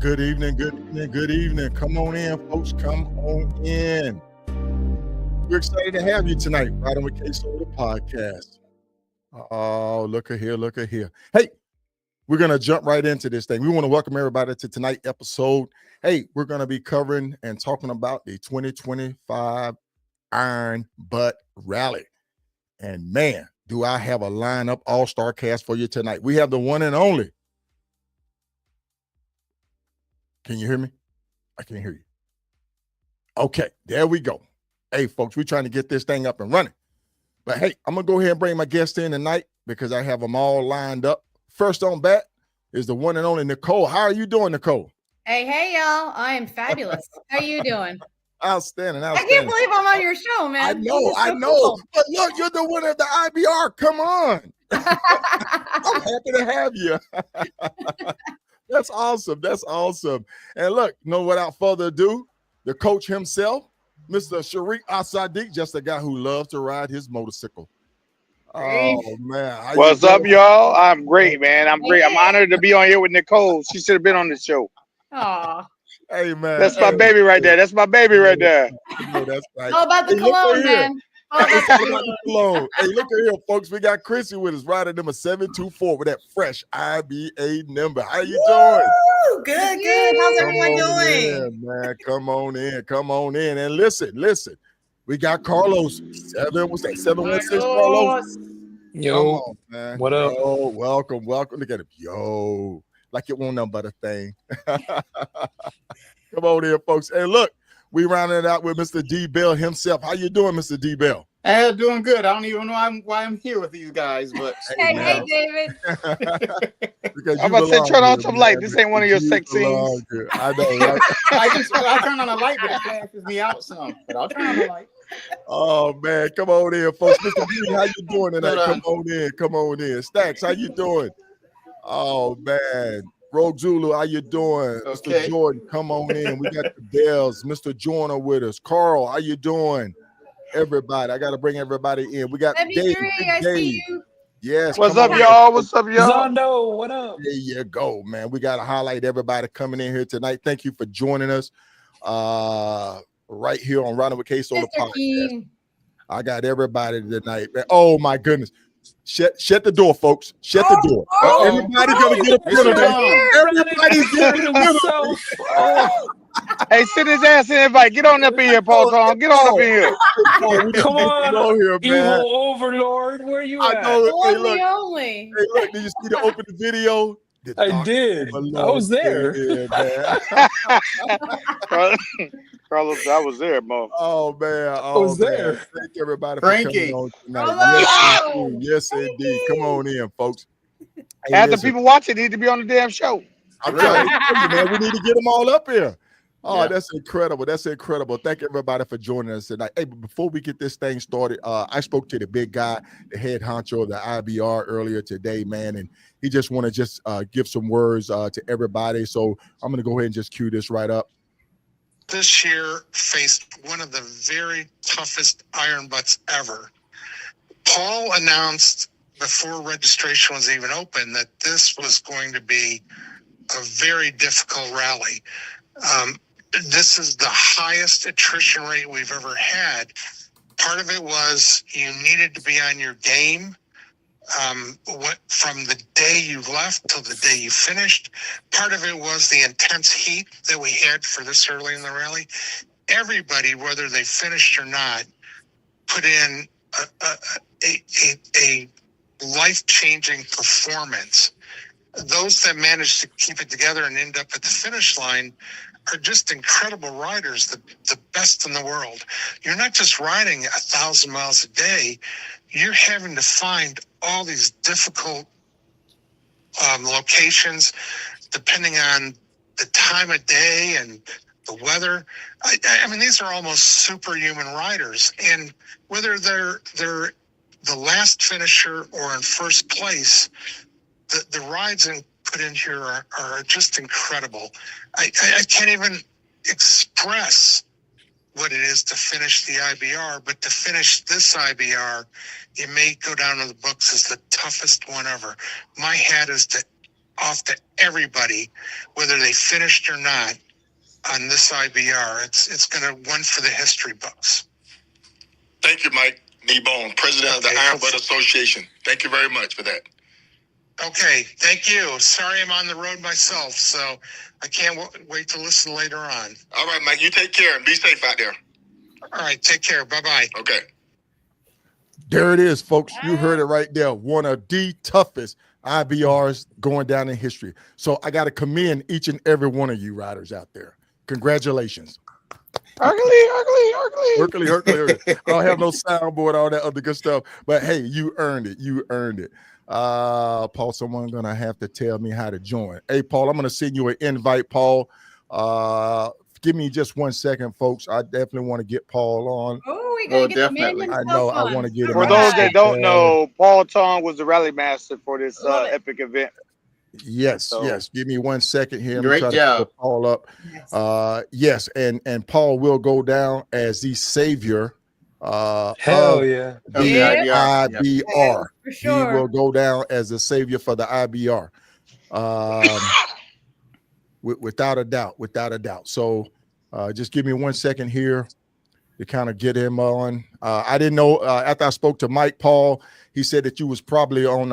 Good evening, good evening, good evening. Come on in, folks. Come on in. We're excited to have you tonight, Riding with Queso, the podcast. Oh, look at here, look at here. Hey, we're going to jump right into this thing. We want to welcome everybody to tonight's episode. Hey, we're going to be covering and talking about the 2025 Iron Butt Rally. And man, do I have a lineup all-star cast for you tonight. We have the one and only. Can you hear me? I can't hear you. Okay, there we go. Hey, folks, we're trying to get this thing up and running. But hey, I'm going to go ahead and bring my guest in tonight because I have them all lined up. First on bat is the one and only Nicole. How are you doing, Nicole? Hey, y'all. I am fabulous. How you doing? Outstanding. I can't believe I'm on your show, man. I know. Cool. But look, you're the winner of the IBR. Come on. I'm happy to have you. That's awesome. That's awesome. And look, without further ado, the coach himself, Mr. Sharik Asadiq, just a guy who loves to ride his motorcycle. Oh, man. What's up, y'all? I'm great, man. I'm great. I'm honored to be on here with Nicole. She should have been on the show. Aw. Hey, man. That's my baby right there. That's my baby right there. That's right. All about the cologne, man. It's all about the cologne. Hey, look at here, folks. We got Chrissy with us, rider number 724 with that fresh IBA number. How you doing? Good. How's everyone doing? Man, come on in. And listen. We got Carlos. 716 Carlos. Yo, come on, man. What up? Yo, welcome. Look at him. Yo, like it won't nothing but a thing. Come on in, folks. And look, we rounded it out with Mr. D. Bell himself. How you doing, Mr. D. Bell? Doing good. I don't even know why I'm here with these guys, but hey, David. I'm about to say, turn on some light. This ain't one of your sex scenes. I know, right? I turn on the light, but it flashes me out some. But I'll turn on the light. Oh man, come on in, folks. Mr. B, how you doing tonight? Come on in. Stacks, how you doing? Oh man. Rogue Zulu, how you doing? Okay. Mr. Jordan, come on in. We got the Bells. Mr. Joyner with us. Carl, how you doing? Everybody, I got to bring everybody in. We got Dave. I see you. Yes. What's up, y'all? What's up, y'all? Zondo, what up? There you go, man. We got to highlight everybody coming in here tonight. Thank you for joining us right here on Riding with Queso, the podcast. King. I got everybody tonight, man. Oh, my goodness. Shut the door, folks. Shut the door. Everybody's going to get a photo. Everybody's getting a photo. Hey, sit his ass in, everybody. Get on up in here, Paul Tom. Get on up in here. Come on, here, man. evil overlord. Where you I at? know. Hey, Only. Hey, look, did you see the open video? I did. I was there. Carlos, I was there, Mo. Oh, man. I was there. Thank everybody Frankie. for coming on tonight. Yes, indeed. Come on in, folks. Hey, Half the listen, people watching need to be on the damn show. I'm telling you, man, we need to get them all up here. Oh, Yeah. That's incredible. That's incredible. Thank everybody for joining us tonight. Hey, but before we get this thing started, I spoke to the big guy, the head honcho of the IBR earlier today, man, and he just want to give some words to everybody. So I'm going to go ahead and just cue this right up. This year faced one of the very toughest iron butts ever. Paul announced before registration was even open that this was going to be a very difficult rally. This is the highest attrition rate we've ever had. Part of it was you needed to be on your game from the day you left till the day you finished. Part of it was the intense heat that we had for this early in the rally. Everybody, whether they finished or not, put in a life-changing performance. Those that managed to keep it together and end up at the finish line are just incredible riders, the best in the world. You're not just riding 1,000 miles a day. You're having to find all these difficult locations depending on the time of day and the weather. I mean, these are almost superhuman riders. And whether they're the last finisher or in first place, the rides put in here are just incredible. I can't even express what it is to finish the IBR, but to finish this IBR, it may go down to the books as the toughest one ever. My hat is to off to everybody, whether they finished or not, on this IBR. It's going to one for the history books. Thank you, Mike Kneebone, president of the Iron Butt Association. Thank you very much for that. Okay, thank you. Sorry I'm on the road myself, so I can't wait to listen later on. All right, Mike, you take care and be safe out there. All right, take care. Bye-bye. Okay. There it is, folks. You heard it right there. One of the toughest IBRs going down in history. So I got to commend each and every one of you riders out there. Congratulations. Ugly. I don't have no soundboard, all that other good stuff. But hey, you earned it. Paul, someone's gonna have to tell me how to join. Hey, Paul, I'm gonna send you an invite, Paul. Give me just 1 second, folks. I definitely want to get Paul on. Oh, we gotta get the man I know. I want to get him. For those that don't know, Paul Tong was the rally master for this epic event. Yes. Give me 1 second here. Great job. To put Paul up. Yes. And Paul will go down as the savior. Hell yeah. The IBR. For sure. He will go down as the savior for the IBR. Without a doubt. So just give me 1 second here to kind of get him on. I didn't know after I spoke to Mike Paul, he said that you was probably on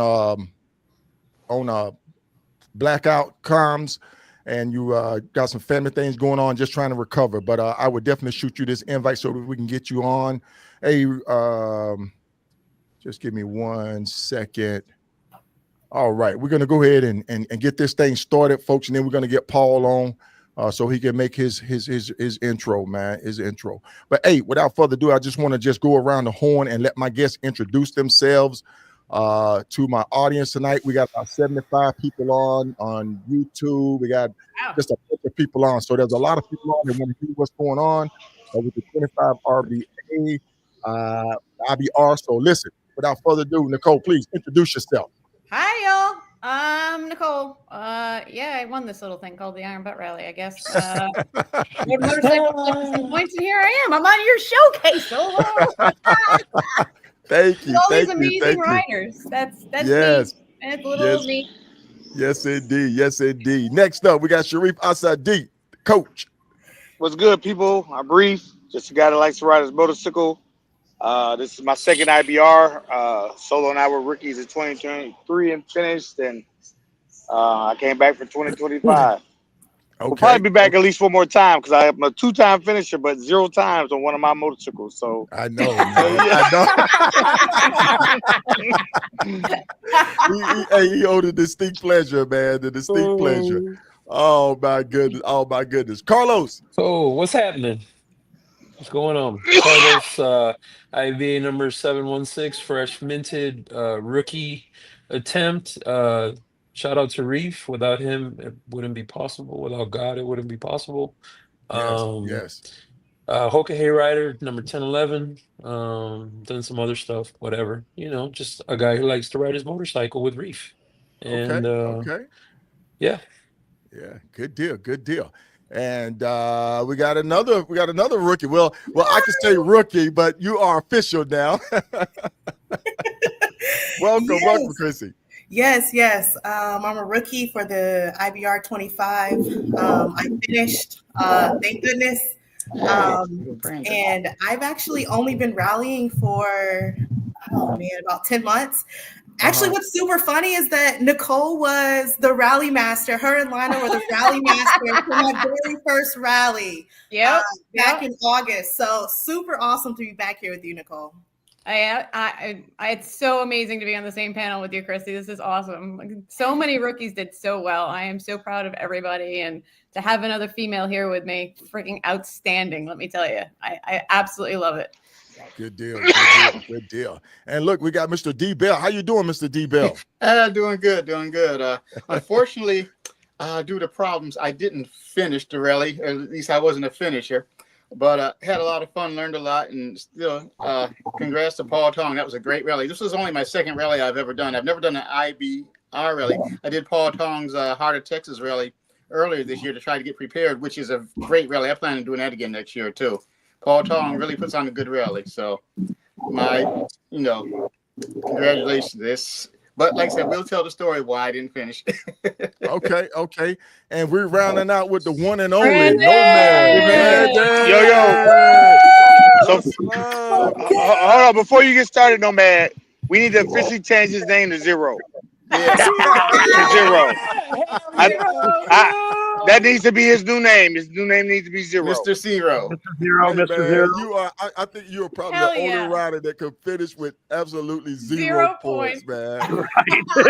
blackout comms and you got some family things going on, just trying to recover. But I would definitely shoot you this invite so that we can get you on. Hey, just give me 1 second. All right, we're going to go ahead and get this thing started, folks, and then we're going to get Paul on so he can make his intro, man, his intro. But hey, without further ado, I just want to just go around the horn and let my guests introduce themselves to my audience tonight. We got about 75 people on YouTube. We got just a bunch of people on. So there's a lot of people on that want to hear what's going on with the 25 RBA, IBR. So listen, without further ado, Nicole, please introduce yourself. Hi, y'all. I'm Nicole. I won this little thing called the Iron Butt Rally, I guess. Motorcycle points, and here I am. I'm on your showcase. Thank you. All these amazing riders. That's yes. me. And it's a little me. Yes, indeed. Next up, we got Sharif Asadi, coach. What's good, people? I'm Brief, just a guy that likes to ride his motorcycle. This is my second IBR. Solo and I were rookies in 2023 and finished, and I came back for 2025. We'll probably be back at least one more time because I'm a 2-time finisher, but 0 times on one of my motorcycles. So I know, he owed a distinct pleasure, man. The distinct pleasure. Oh my goodness. Carlos. So what's happening? What's going on? Carlos, IVA number 716, fresh minted, rookie attempt. Shout out to Reef. Without him, it wouldn't be possible. Without God, it wouldn't be possible. Yes. Hoka Hayrider, number 1011. Done some other stuff, whatever. Just a guy who likes to ride his motorcycle with Reef. And yeah. Good deal. And we got another rookie. Well, I can say rookie, but you are official now. Welcome, Chrissy. Yes. I'm a rookie for the IBR 25. I finished, thank goodness. And I've actually only been rallying for, about 10 months. Actually, what's super funny is that Nicole was the rally master. Her and Lana were the rally master for my very first rally back in August. So super awesome to be back here with you, Nicole. It's so amazing to be on the same panel with you, Christy. This is awesome. So many rookies did so well. I am so proud of everybody. And to have another female here with me, freaking outstanding, let me tell you. I absolutely love it. Good deal. And look, we got Mr. D. Bell. How you doing, Mr. D. Bell? Doing good. Unfortunately, due to problems, I didn't finish the rally. Or at least I wasn't a finisher. But had a lot of fun, learned a lot, and still, congrats to Paul Tong. That was a great rally. This was only my second rally I've ever done. I've never done an IBR rally. I did Paul Tong's Heart of Texas rally earlier this year to try to get prepared, which is a great rally. I plan on doing that again next year, too. Paul Tong really puts on a good rally. So, congratulations. This But like I said, we'll tell the story why I didn't finish. Okay. And we're rounding out with the one and only Brandon! Nomad. Yo. So What's up? hold on, before you get started, Nomad, we need to officially change his name to Zero. Yeah. To Zero. That needs to be his new name. His new name needs to be Zero. Mr. Zero. Hey, Mr. man, Zero. you are. I think you are probably Hell the only yeah. rider that could finish with absolutely 0 0 points, man.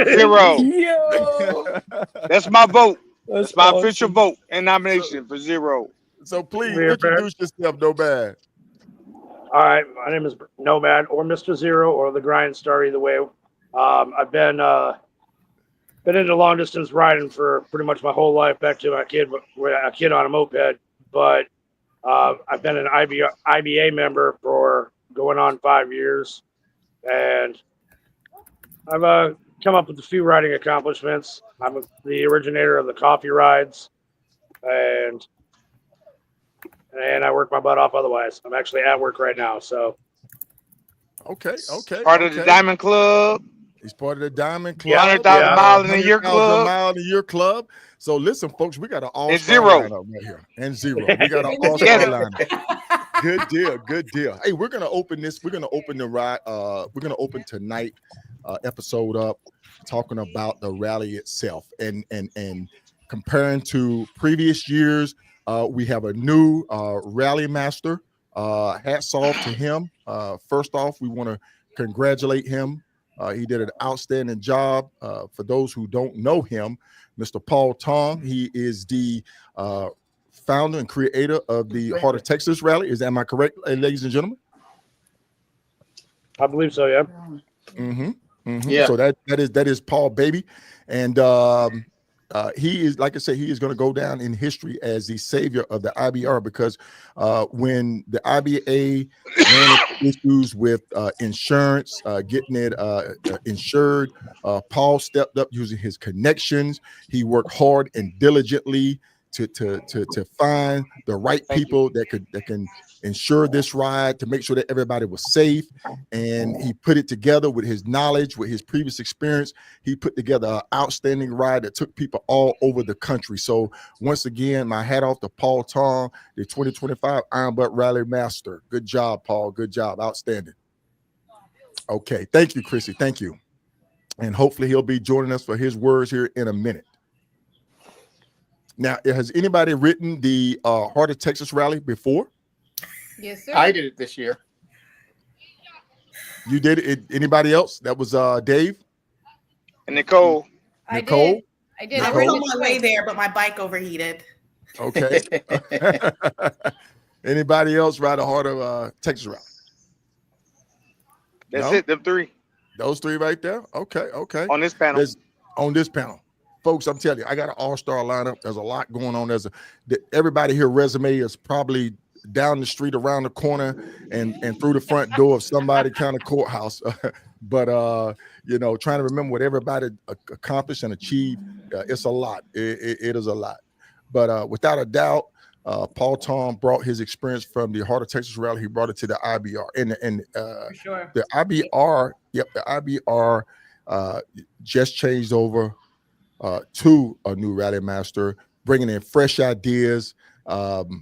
Zero. Yo, That's my vote. that's That's my awesome. official vote and nomination for Zero. So please Yeah, introduce yourself, Nomad. All right, my name is Nomad or Mr. Zero or the Grind Star, either way. I've been into long distance riding for pretty much my whole life, back to a kid on a moped. But I've been an IBA member for going on 5 years, and I've come up with a few riding accomplishments. I'm the originator of the coffee rides, and I work my butt off otherwise. I'm actually at work right now, so. Okay. Part of the Diamond Club. He's part of the Diamond Club. Yeah, 100,000 mile in a year 100,000 club. mile in a year club. So listen, folks, we got an all-star Zero. lineup right here. And Zero. We got an all-star lineup. Good deal. Hey, we're gonna open this. We're gonna open the ride. We're gonna open tonight episode up talking about the rally itself and comparing to previous years. We have a new rally master. Hats off to him. First off, we want to congratulate him. He did an outstanding job. For those who don't know him, Mr. Paul Tong, he is the founder and creator of the Heart of Texas Rally. Am I correct, ladies and gentlemen? I believe so, yeah. Yeah. So that is Paul Baby, and he is, like I said, he is going to go down in history as the savior of the IBR because when the IBA ran into issues with insurance, getting it insured, Paul stepped up using his connections. He worked hard and diligently to find the right people that can insure this ride, to make sure that everybody was safe. And he put it together with his knowledge, with his previous experience. He put together an outstanding ride that took people all over the country. So once again, my hat off to Paul Tong, the 2025 Iron Butt Rally Master. Good job, Paul. Good job. Outstanding. Okay. Thank you, Chrissy. Thank you. And hopefully he'll be joining us for his words here in a minute. Now, has anybody written the Heart of Texas Rally before? Yes, sir. I did it this year. You did it? Anybody else? That was Dave and Nicole. Nicole? I did. I I was wrote on it my way there, but my bike overheated. Okay. Anybody else ride the Heart of Texas Rally? That's it. Them three. Those three right there? Okay. On this panel. On this panel. Folks, I'm telling you, I got an all-star lineup. There's a lot going on. Everybody here resume is probably down the street, around the corner, and through the front door of somebody kind of courthouse. But trying to remember what everybody accomplished and achieved, it's a lot. It is a lot. But without a doubt, Paul Tong brought his experience from the Heart of Texas Rally. He brought it to the IBR, and For sure. the IBR. Yep, the IBR just changed over to a new rally master, bringing in fresh ideas,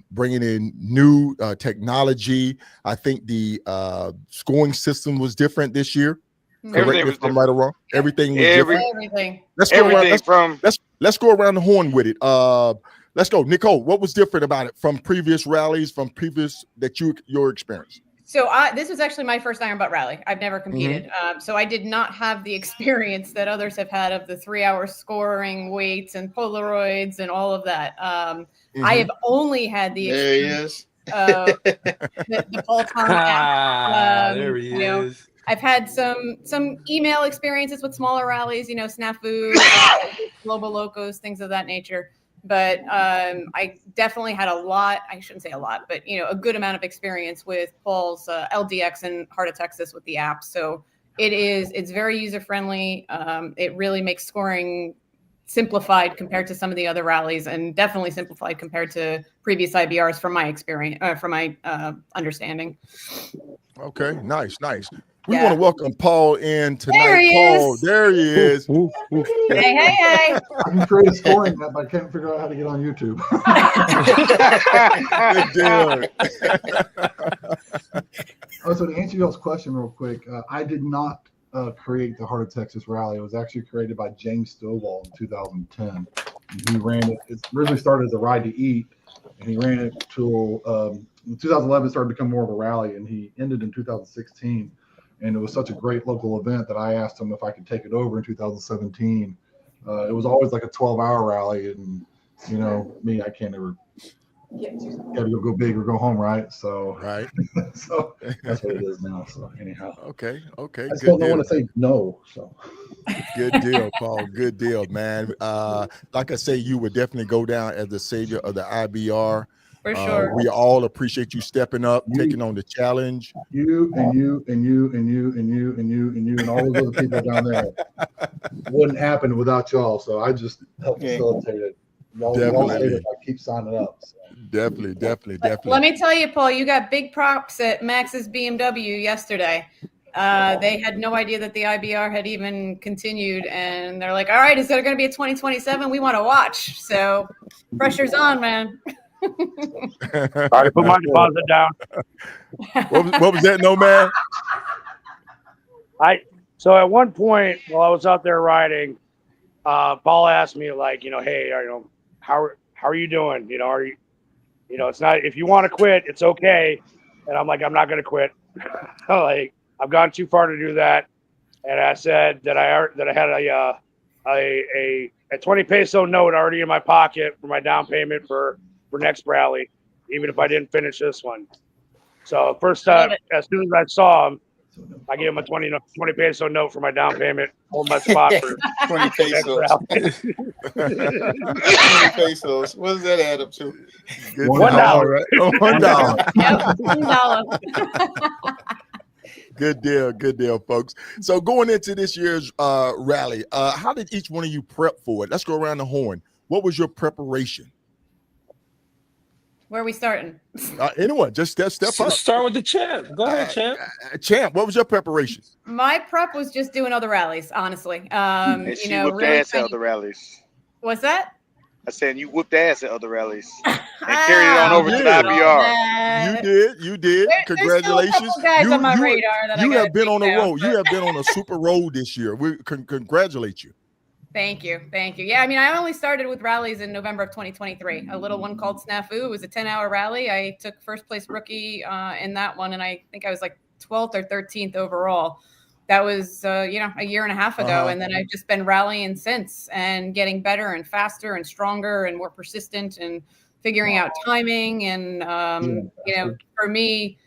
bringing in new technology. I think the scoring system was different this year. Correct me if I'm right or wrong. Everything was different. Everything. Let's go around the horn with it. Let's go, Nicole. What was different about it from previous rallies, your experience? So this was actually my first Iron Butt rally. I've never competed. So I did not have the experience that others have had of the 3-hour scoring weights and Polaroids and all of that. I have only had the experience of the Paul Tong app. There he is. I've had some email experiences with smaller rallies, Snafu, Global Locos, things of that nature. But I definitely had I shouldn't say a lot, but a good amount of experience with Paul's LDX and Heart of Texas with the app. So it's very user friendly. It really makes scoring simplified compared to some of the other rallies, and definitely simplified compared to previous IBRs from my experience, from my understanding. Okay, nice. We Yeah. want to welcome Paul in tonight. There he Paul, is. there he is. Hey. I can create a scoring map, but I can't figure out how to get on YouTube. Good deal. So to answer y'all's question real quick, I did not create the Heart of Texas Rally. It was actually created by James Stovall in 2010. And he ran it. It originally started as a ride to eat, and he ran it till in 2011. It started to become more of a rally, and he ended in 2016. And it was such a great local event that I asked him if I could take it over in 2017. It was always like a 12-hour rally, and me, I can't ever. Got to go big or go home, right? So, right. So that's what it is now. So anyhow, okay. I just don't want to say no. So good deal, Paul. Good deal, man. Like I say, you would definitely go down as the savior of the IBR. For sure. We all appreciate you stepping up, taking on the challenge. You and all those other people down there wouldn't happen without y'all. So I just helped facilitate it. Y'all say that I keep signing up. So. Definitely. Let me tell you, Paul, you got big props at Max's BMW yesterday. They had no idea that the IBR had even continued, and they're like, all right, is there going to be a 2027? We want to watch. So pressure's on, man. All right, put my deposit down. What was that, Nomad? So at one point while I was out there riding, Paul asked me, like, hey, how are you doing? Are you, it's not, if you want to quit, it's okay. And I'm like, I'm not going to quit. Like, I've gone too far to do that. And I said that I had a 20 peso note already in my pocket for my down payment for next rally, even if I didn't finish this one. So first time, as soon as I saw him, I gave him a 20 peso note for my down payment. Hold my spot for 20 pesos. 20 pesos. What does that add up to? $1. Right? $1. Good deal, folks. So going into this year's rally, how did each one of you prep for it? Let's go around the horn. What was your preparation? Where are we starting? Anyone, just step up. Start with the champ. Go ahead, champ. Champ, what was your preparation? My prep was just doing other rallies, honestly. And she whipped ass at other rallies. What's that? I said you whipped ass at other rallies and carried it on over to the IBR. You did. Congratulations. There's still a couple guys on my radar that you I have been on a down, road. You have been on a super road this year. We congratulate you. Thank you. Yeah, I mean, I only started with rallies in November of 2023. A little one called Snafu. It was a 10-hour rally. I took first place rookie in that one, and I think I was like 12th or 13th overall. That was, a year and a half ago. And then I've just been rallying since and getting better and faster and stronger and more persistent and figuring out timing. And, for me,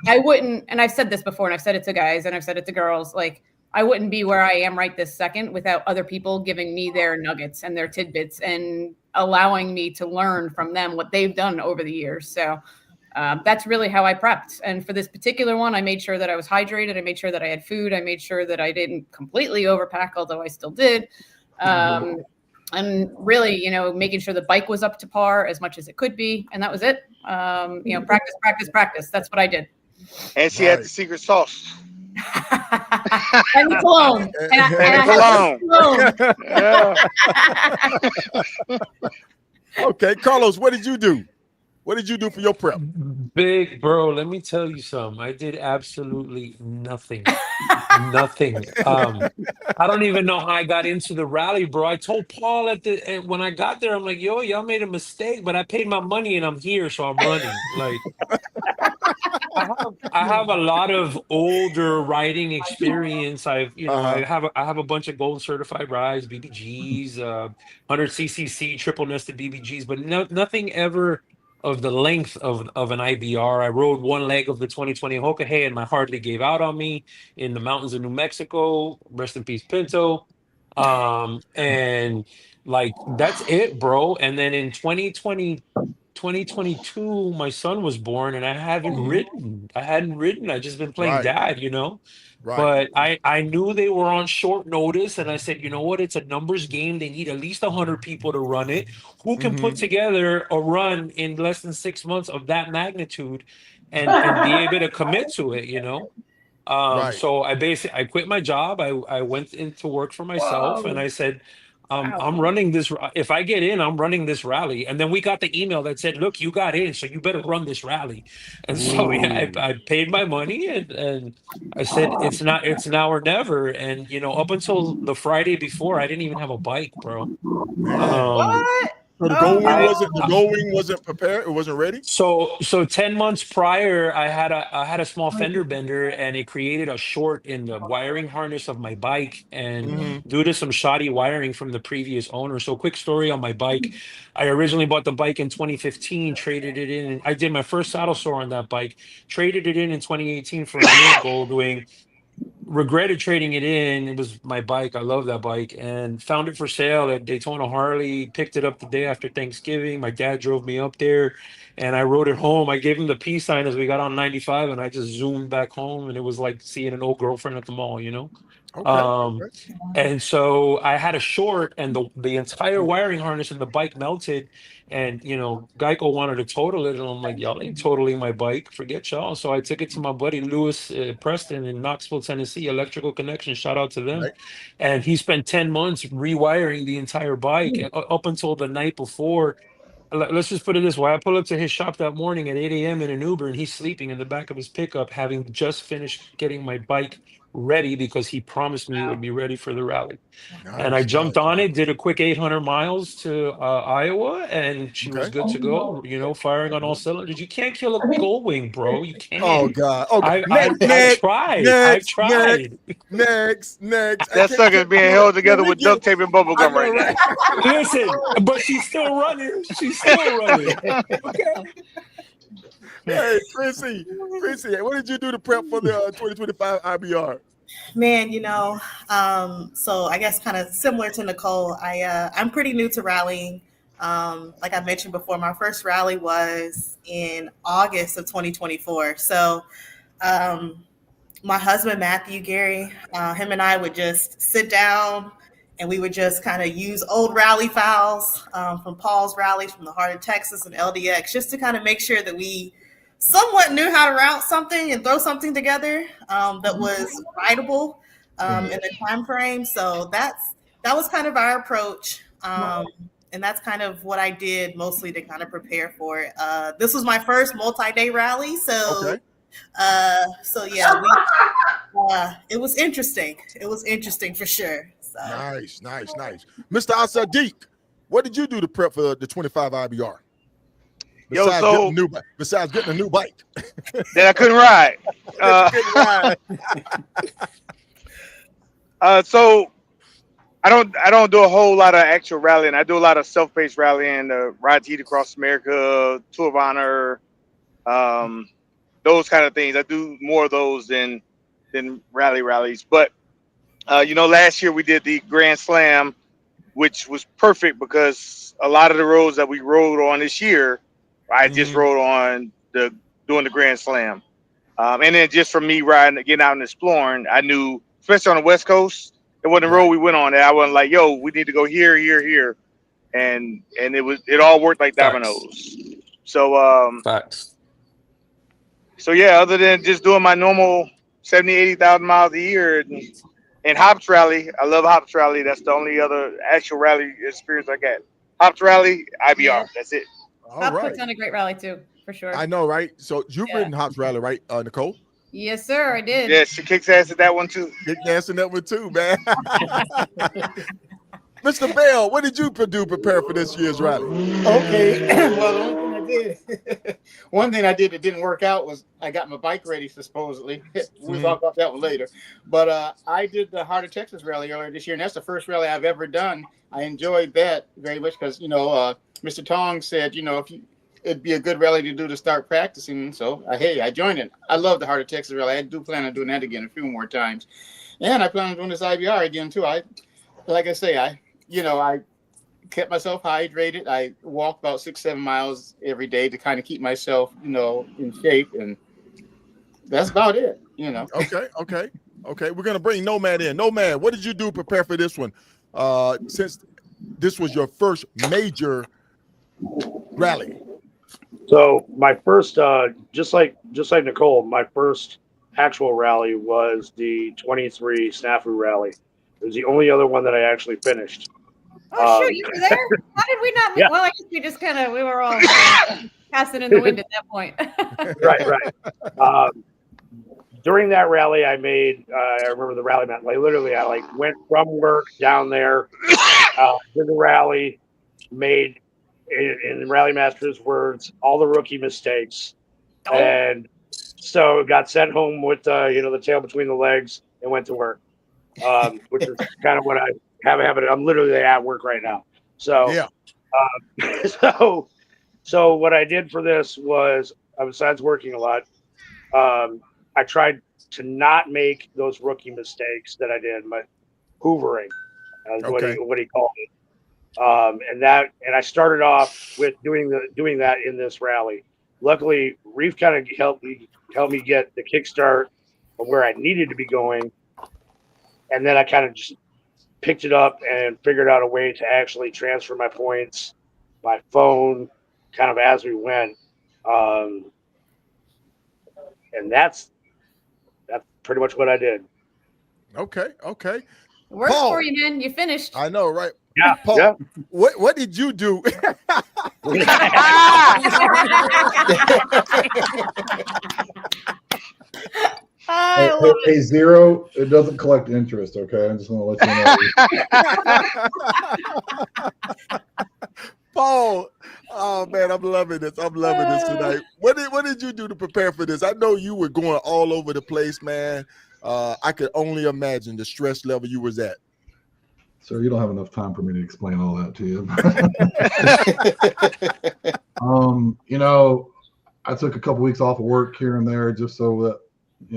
I wouldn't, and I've said this before, and I've said it to guys and I've said it to girls, like, I wouldn't be where I am right this second without other people giving me their nuggets and their tidbits and allowing me to learn from them what they've done over the years. So that's really how I prepped. And for this particular one, I made sure that I was hydrated. I made sure that I had food. I made sure that I didn't completely overpack, although I still did. And really, making sure the bike was up to par as much as it could be. And that was it. Practice. That's what I did. And she had the secret sauce. And the cologne. Okay, Carlos, what did you do? What did you do for your prep? Big bro, let me tell you something. I did absolutely nothing. Nothing. I don't even know how I got into the rally, bro. I told Paul when I got there, I'm like, yo, y'all made a mistake, but I paid my money and I'm here, so I'm running. Like, I have a lot of older riding experience. I have a bunch of gold certified rides, BBGs, 100ccc triple nested BBGs, but nothing ever of the length of an IBR. I rode one leg of the 2020 Hokahe and my Harley gave out on me in the mountains of New Mexico. Rest in peace, Pinto. And like, that's it, bro. And then in 2022, my son was born and I hadn't ridden. I just been playing dad, But I knew they were on short notice, and I said, you know what? It's a numbers game. They need at least 100 people to run it. Who can put together a run in less than 6 months of that magnitude and be able to commit to it, Right. So I quit my job. I went into work for myself, and Whoa. I said, Wow. I'm running this. If I get in, I'm running this rally. And then we got the email that said, look, you got in, so you better run this rally. And so yeah, Ooh, I paid my money, and I said it's now or never. And up until the Friday before, I didn't even have a bike, bro. man. Um, What? So the Oh gold wing I wasn't the no. gold wing wasn't prepared. It wasn't ready. so 10 months prior, I had a small fender bender, and it created a short in the wiring harness of my bike, and Hmm. due to some shoddy wiring from the previous owner. So quick story on my bike. I originally bought the bike in 2015, traded it in. I did my first saddle sore on that bike, traded it in 2018 for a new gold wing. Regretted trading it in. It was my bike. I love that bike, and found it for sale at Daytona Harley. Picked it up the day after Thanksgiving. My dad drove me up there, and I rode it home. I gave him the peace sign as we got on 95, and I just zoomed back home, and it was like seeing an old girlfriend at the mall. Okay. Um, Okay. and so I had a short, and the entire wiring harness in the bike melted. And Geico wanted to total it, and I'm like, y'all ain't totaling my bike. Forget y'all. So I took it to my buddy Lewis Preston in Knoxville, Tennessee, Electrical Connection. Shout out to them. Right. And he spent 10 months rewiring the entire bike, and up until the night before. Let's just put it this way. I pull up to his shop that morning at 8 a.m. in an Uber, and he's sleeping in the back of his pickup, having just finished getting my bike ready because he promised me it would be ready for the rally. And I Nice. jumped Nice. on Nice. it, did a quick 800 miles to Iowa, and she was Okay. good to go, firing on all cylinders. You can't kill a gull wing, bro. You Oh can't. God. Okay. I've Next. I've Next. tried. I've Next. Next. tried. Next. Next. I That can't sucker's get. being Hold on. held Let together me with get. duct tape and bubble I gum know, right right? now. Listen, but she's still running. She's still running. Okay. Hey, Chrissy, what did you do to prep for the 2025 IBR? Man, so I guess kind of similar to Nicole, I'm pretty new to rallying. Like I mentioned before, my first rally was in August of 2024. So my husband Matthew Gary, him and I would just sit down and we would just kind of use old rally files from Paul's rallies from the Heart of Texas and LDX, just to kind of make sure that we somewhat knew how to route something and throw something together that was rideable in the time frame. So that was kind of our approach. And that's kind of what I did mostly to kind of prepare for it. This was my first multi-day rally, so Okay. yeah, it was interesting. It was interesting for sure. So Nice. Mr. Asadiq, what did you do to prep for the 25 IBR? Yo, Besides so getting a new bike. that I couldn't ride. That you couldn't ride. So I don't do a whole lot of actual rallying. I do a lot of self-paced rallying, Ride to Heat Across America, Tour of Honor, those kind of things. I do more of those than rallies. But last year we did the Grand Slam, which was perfect because a lot of the roads that we rode on this year, I just rode on doing the Grand Slam. And then just from me riding, getting out and exploring, I knew, especially on the West Coast, it wasn't the road we went on that I wasn't like, yo, we need to go here, here, here. And it all worked like Facts. dominoes. So Facts. so yeah, other than just doing my normal 70, 80,000 miles a year and Hops Rally, I love Hops Rally. That's the only other actual rally experience I got. Hops Rally, IBR. Yeah. That's it. All Bob right. puts on a great rally too, for sure. I know, right? So you've ridden Hops Rally, right, Nicole? Yes, sir. I did. Yeah, she kicks ass at that one too. Kick dancing that one too, man. Mr. Bell, what did you do prepare for this year's rally? Okay. Well, one thing I did that didn't work out was I got my bike ready, supposedly. We'll talk about that one later. But I did the Heart of Texas rally earlier this year, and that's the first rally I've ever done. I enjoyed that very much because, Mr. Tong said, it'd be a good rally to do to start practicing. So, I joined it. I love the Heart of Texas rally. I do plan on doing that again a few more times. And I plan on doing this IBR again, too. I kept myself hydrated. I walked about 6-7 miles every day to kind of keep myself, in shape. And that's about it, Okay. We're going to bring Nomad in. Nomad, what did you do to prepare for this one? Since this was your first major rally. So my first, just like Nicole, my first actual rally was the 23 Snafu rally. It was the only other one that I actually finished. Oh, shoot, you were there? How did we not? Yeah. Well, I guess we were all passing in the wind at that point. Right. During that rally, I remember the rally mat. Like literally, I went from work down there, did the rally, made, in Rally Master's words, all the rookie mistakes, and so got sent home with the tail between the legs and went to work, which is kind of what I have happened. I'm literally at work right now. So yeah. So what I did for this was, besides working a lot, I tried to not make those rookie mistakes that I did, but hoovering, what he called it. And I started off with doing that in this rally. Luckily, Reef kind of helped me get the kickstart of where I needed to be going, and then I kind of just picked it up and figured out a way to actually transfer my points by phone, kind of as we went. And that's pretty much what I did. Okay. It worked for you, man. You finished. I know, right? Yeah. Paul, yeah. What did you do? Hey, Zero, it doesn't collect interest, okay? I'm just going to let you know. Paul, oh man, I'm loving this. I'm loving this tonight. What did you do to prepare for this? I know you were going all over the place, man. I could only imagine the stress level you was at. Sir, you don't have enough time for me to explain all that to you. I took a couple weeks off of work here and there just so that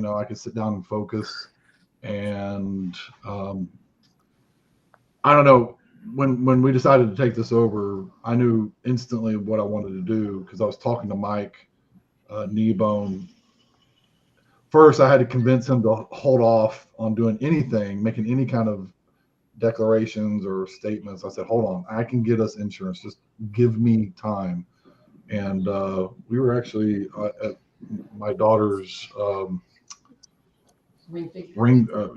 I could sit down and focus. And I don't know, when we decided to take this over, I knew instantly what I wanted to do because I was talking to Mike Kneebone. First, I had to convince him to hold off on doing anything, making any kind of declarations or statements. I said, hold on, I can get us insurance. Just give me time. And we were actually at my daughter's ring.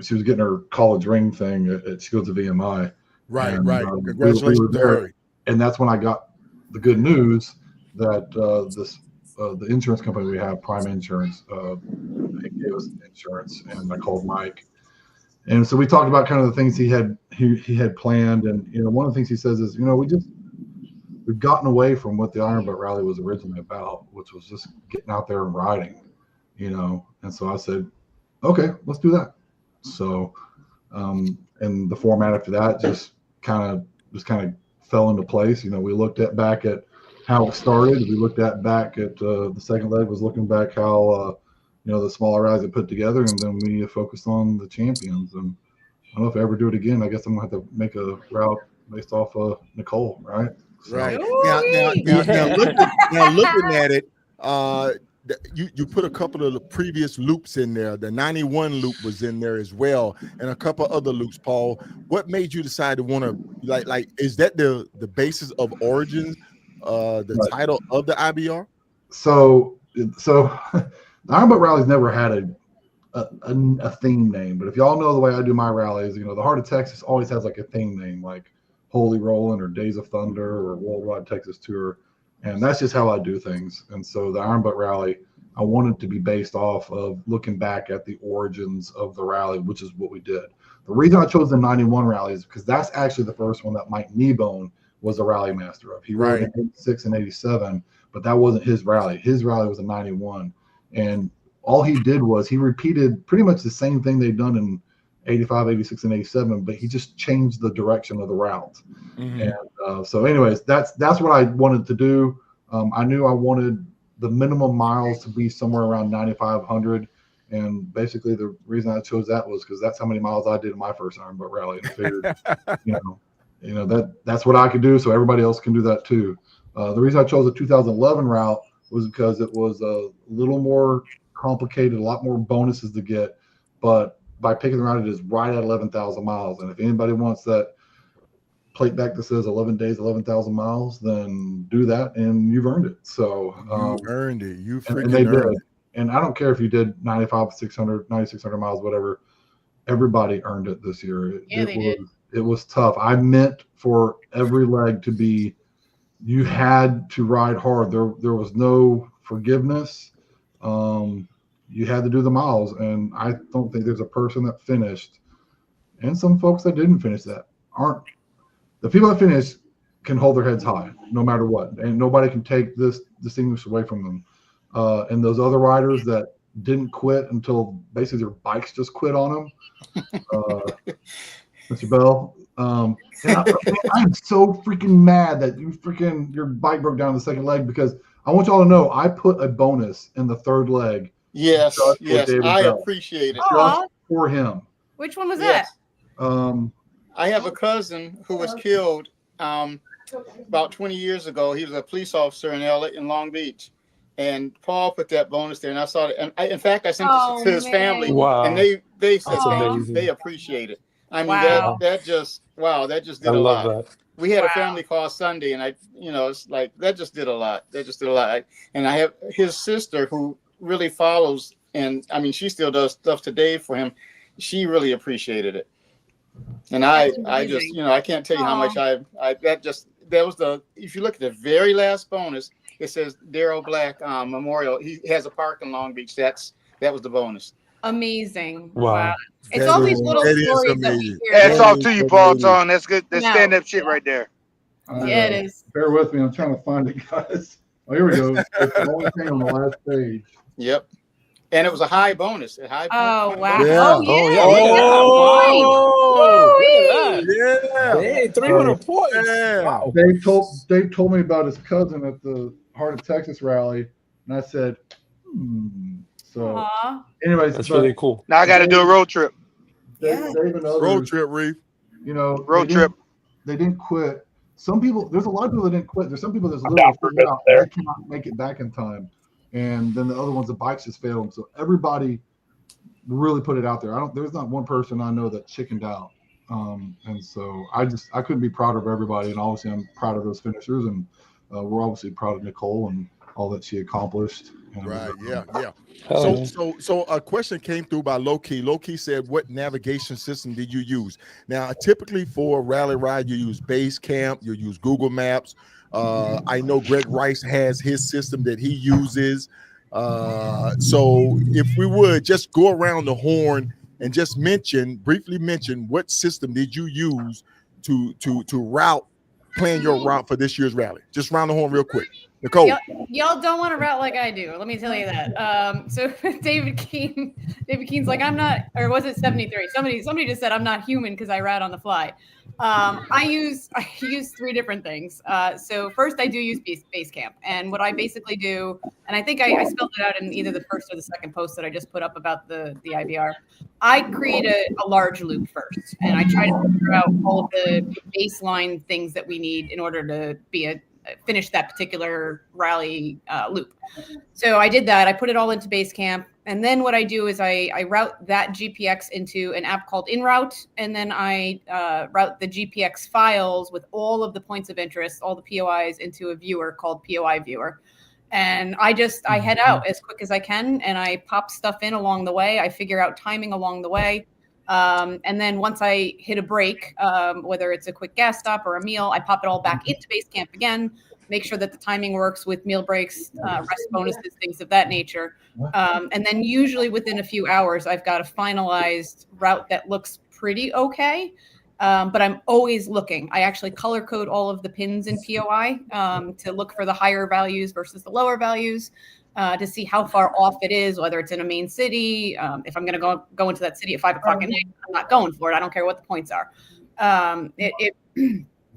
She was getting her college ring thing. She goes to VMI. Right. Congratulations we were there. And that's when I got the good news that the insurance company we have, Prime Insurance, they gave us insurance. And I called Mike. And so we talked about kind of the things he had planned. And, one of the things he says is, we've gotten away from what the Iron Butt Rally was originally about, which was just getting out there and riding, And so I said, okay, let's do that. So, and the format after that just kind of fell into place. We looked back at how it started. We looked back at the second leg was looking back how, the smaller rides had put together, and then we focused on the champions. And I don't know if I ever do it again. I guess I'm gonna have to make a route based off of Nicole, right? So. Right. Now looking at it, you put a couple of the previous loops in there. The 91 loop was in there as well, and a couple other loops. Paul, what made you decide to want to like? Is that the basis of Origins, the title of the IBR? So the Iron Butt Rally's never had a theme name, but if y'all know the way I do my rallies, the Heart of Texas always has like a theme name, like Holy Rollin' or Days of Thunder or Worldwide Texas Tour, and that's just how I do things. And so the Iron Butt Rally, I wanted to be based off of looking back at the origins of the rally, which is what we did. The reason I chose the 91 rally is because that's actually the first one that Mike Kneebone was a rally master of. He rode in 86 and 87, but that wasn't his rally. His rally was a 91. And all he did was he repeated pretty much the same thing they'd done in 85, 86, and 87, but he just changed the direction of the route. Mm-hmm. And so anyways, that's what I wanted to do. I knew I wanted the minimum miles to be somewhere around 9,500. And basically the reason I chose that was because that's how many miles I did in my first Iron Butt Rally. And I figured, that's what I could do. So everybody else can do that too. The reason I chose the 2011 route was because it was a little more complicated, a lot more bonuses to get, but by picking the route, it is right at 11,000 miles. And if anybody wants that plate back that says 11 days, 11,000 miles, then do that, and you've earned it. So you earned it. You freaking and they earned did. it. and I don't care if you did 95, 600, 9,600 miles, whatever. Everybody earned it this year. It was tough. I meant for every leg to be, you had to ride hard. There was no forgiveness. You had to do the miles, and I don't think there's a person that finished, and some folks that didn't finish that aren't. The people that finished can hold their heads high no matter what, and nobody can take this distinguish away from them. And those other riders that didn't quit until basically their bikes just quit on them. Mr. Bell. And I'm so freaking mad that your bike broke down the second leg, because I want y'all to know I put a bonus in the third leg. Yes, I Bell, appreciate it. just for him. Which one was that? I have a cousin who was killed about 20 years ago. He was a police officer in Long Beach. And Paul put that bonus there, and I saw it. And in fact, I sent it to his family, and they said they appreciate it. I mean, that just did a lot. That. We had a family call Sunday, and it's like that just did a lot. And I have his sister who really follows, and I mean, she still does stuff today for him. She really appreciated it, and I just I can't tell you how much that was the. If you look at the very last bonus. It says Daryl Black Memorial. He has a park in Long Beach. That was the bonus. Amazing. Wow. It's all these little stories that we hear. That's all to you, Paul Tone. That's good. That's stand-up shit right there. Yeah, it is. Bear with me. I'm trying to find it, guys. Oh, here we go. It's the only thing on the last page. Yep. And it was a high bonus. Oh, wow. Yeah. Yeah. Hey, 300 points. Yeah. Wow. Dave told me about his cousin at the Heart of Texas rally, and I said, So, anyways, that's really cool. Now I got to do a road trip. Dave and others, Road trip, Reef. Road trip. They didn't quit. Some people, there's a lot of people that didn't quit. There's some people that's literally out. They cannot make it back in time. And then the other ones, the bikes just failed them. So everybody really put it out there. There's not one person I know that chickened out. And so I couldn't be prouder of everybody. And obviously I'm proud of those finishers, and we're obviously proud of Nicole and all that she accomplished. Right. Yeah. So a question came through by Low-Key. Low-Key said, what navigation system did you use? Now, typically for a rally ride, you use Basecamp, you use Google Maps. I know Greg Rice has his system that he uses. So if we would just go around the horn and just briefly mention what system did you use to plan your route for this year's rally? Just round the horn real quick. Nicole. Y'all don't want to route like I do. Let me tell you that. So David Keen's like, I'm not, or was it 73? Somebody just said I'm not human because I route on the fly. I use 3 different things. So first I do use Basecamp, and what I basically do, and I think I spelled it out in either the first or the second post that I just put up about the IBR. I create a large loop first, and I try to figure out all of the baseline things that we need in order to finish that particular rally loop. So I did that. I put it all into Basecamp. And then what I do is I route that GPX into an app called InRoute. And then I route the GPX files with all of the points of interest, all the POIs, into a viewer called POI Viewer. And I head out as quick as I can, and I pop stuff in along the way. I figure out timing along the way. And then once I hit a break, whether it's a quick gas stop or a meal, I pop it all back into Basecamp again, make sure that the timing works with meal breaks, rest bonuses, things of that nature. And then usually within a few hours, I've got a finalized route that looks pretty okay. But I'm always looking. I actually color code all of the pins in POI to look for the higher values versus the lower values. To see how far off it is, whether it's in a main city. If I'm going to go into that city at 5 o'clock at night, I'm not going for it. I don't care what the points are.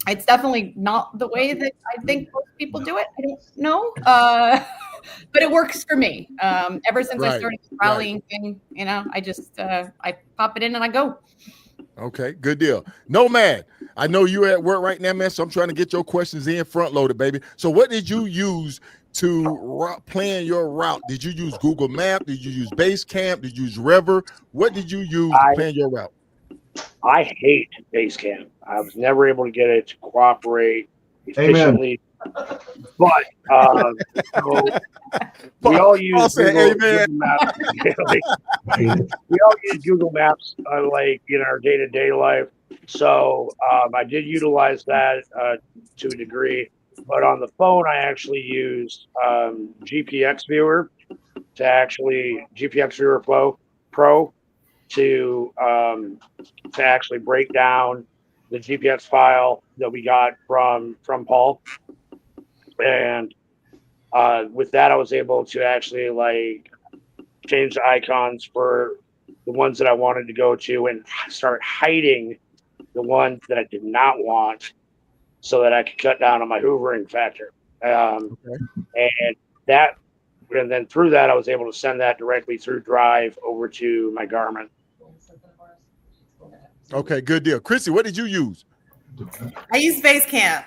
It's definitely not the way that I think most people do it. I don't know, but it works for me. Ever since I started the rallying thing, I just I pop it in and I go. Okay, good deal. Nomad, I know you're at work right now, man, so I'm trying to get your questions in front loaded, baby. So what did you use to plan your route? Did you use Google Maps? Did you use Basecamp? Did you use Rever? What did you use to plan your route? I hate Basecamp. I was never able to get it to cooperate efficiently. But so we all use Google Maps. We all use Google Maps like in our day-to-day life. So I did utilize that to a degree. But on the phone, I actually used GPX Viewer GPX Viewer Pro to actually break down the GPS file that we got from Paul. And with that, I was able to actually like change the icons for the ones that I wanted to go to and start hiding the ones that I did not want so that I could cut down on my hoovering factor. And then through that, I was able to send that directly through Drive over to my Garmin. Okay, good deal. Chrissy, what did you use? I use Basecamp.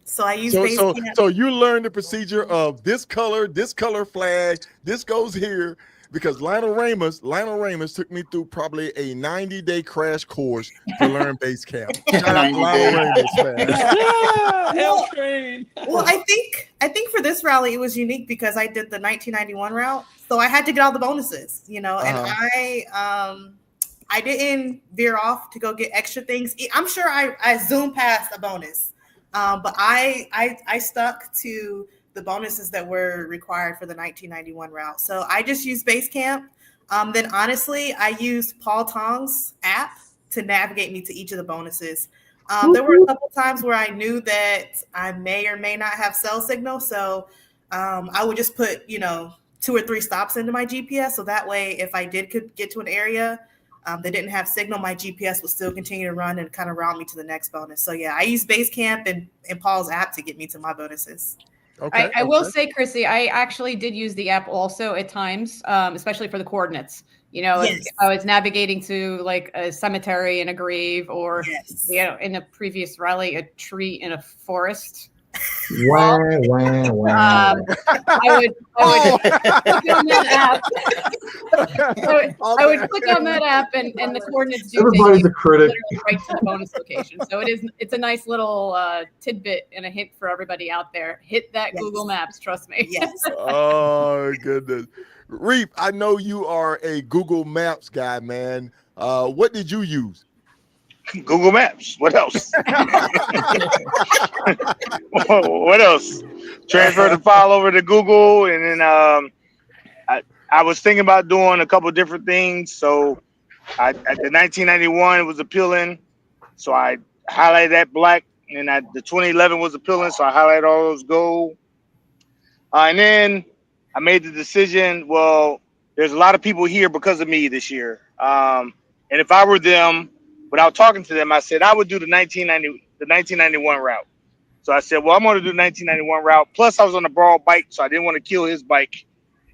So I use Basecamp. So you learned the procedure of this color flag, this goes here, because Lionel Ramos took me through probably a 90-day crash course to learn Basecamp. Shout out to Lionel Ramos, man. Well, I think for this rally it was unique because I did the 1991 route, so I had to get all the bonuses, and I didn't veer off to go get extra things. I'm sure I zoomed past a bonus, but I stuck to the bonuses that were required for the 1991 route. So I just used Basecamp. Then honestly, I used Paul Tong's app to navigate me to each of the bonuses. There were a couple times where I knew that I may or may not have cell signal. So I would just put, 2 or 3 stops into my GPS. So that way, if I could get to an area that didn't have signal, my GPS would still continue to run and kind of route me to the next bonus. So yeah, I use Basecamp and Paul's app to get me to my bonuses. Okay. I will say, Chrissy, I actually did use the app also at times, especially for the coordinates. If I was navigating to like a cemetery in a grave, or in a previous rally, a tree in a forest. Wow. I would click on that app. I would click on that app, and the coordinates do Everybody's a critic. right to the bonus location. So it's a nice little tidbit and a hint for everybody out there. Hit that Google Maps, trust me. Yes. Oh goodness. Reap, I know you are a Google Maps guy, man. What did you use? Google Maps. What else? What else? Transfer the file over to Google, and then I was thinking about doing a couple different things. So at the 1991 was appealing, so I highlighted that black, and the 2011 was appealing, so I highlighted all those gold. And then I made the decision. Well, there's a lot of people here because of me this year, and if I were them, without talking to them, I said I would do the 1991 route. So I said, well, I'm going to do the 1991 route. Plus, I was on a borrowed bike, so I didn't want to kill his bike.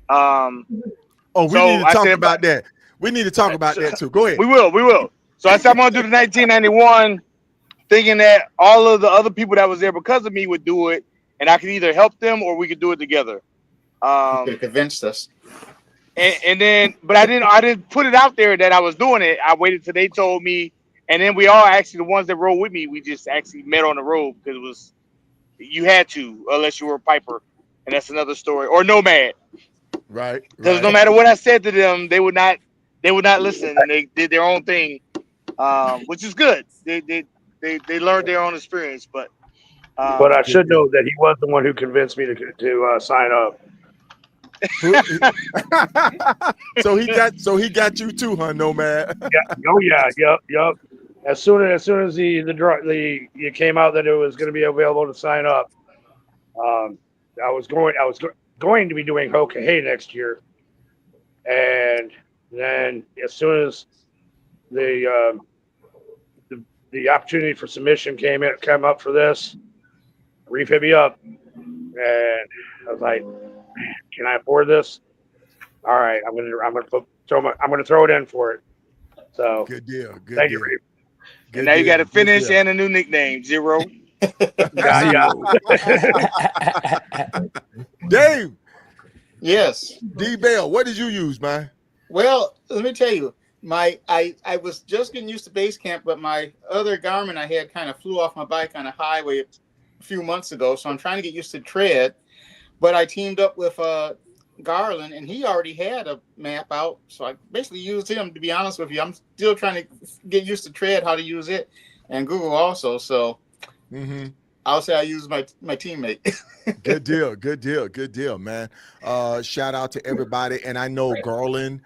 We need to talk about that. We need to talk about that too. Go ahead. We will. So I said I'm going to do the 1991, thinking that all of the other people that was there because of me would do it, and I could either help them or we could do it together. You could have convinced us. And then, but I didn't put it out there that I was doing it. I waited till they told me. And then we all actually, the ones that rode with me, we just actually met on the road because you had to, unless you were a Piper, and that's another story, or Nomad. Right. Because no matter what I said to them, they would not listen, and they did their own thing, which is good. They learned their own experience, but I should know that he was the one who convinced me to sign up. So he got you too, huh, Nomad? Yep. As soon as it came out that it was going to be available to sign up, I was going to be doing Hoka next year, and then as soon as the opportunity for submission came up for this, Reef hit me up, and I was like, can I afford this? All right, I'm gonna throw it in for it. So good deal. Thank you, Reef. And now you got a finish and a new nickname, Zero. Yeah. Dave. Yes. D-Bell, what did you use, man? Well, let me tell you, I was just getting used to Basecamp, but my other Garmin I had kind of flew off my bike on a highway few months ago, so I'm trying to get used to tread. But I teamed up with Garland, and he already had a map out, so I basically used him. To be honest with you, I'm still trying to get used to tread, how to use it, and Google also. So I'll say I use my teammate. Good deal, man. Shout out to everybody, and I know Garland.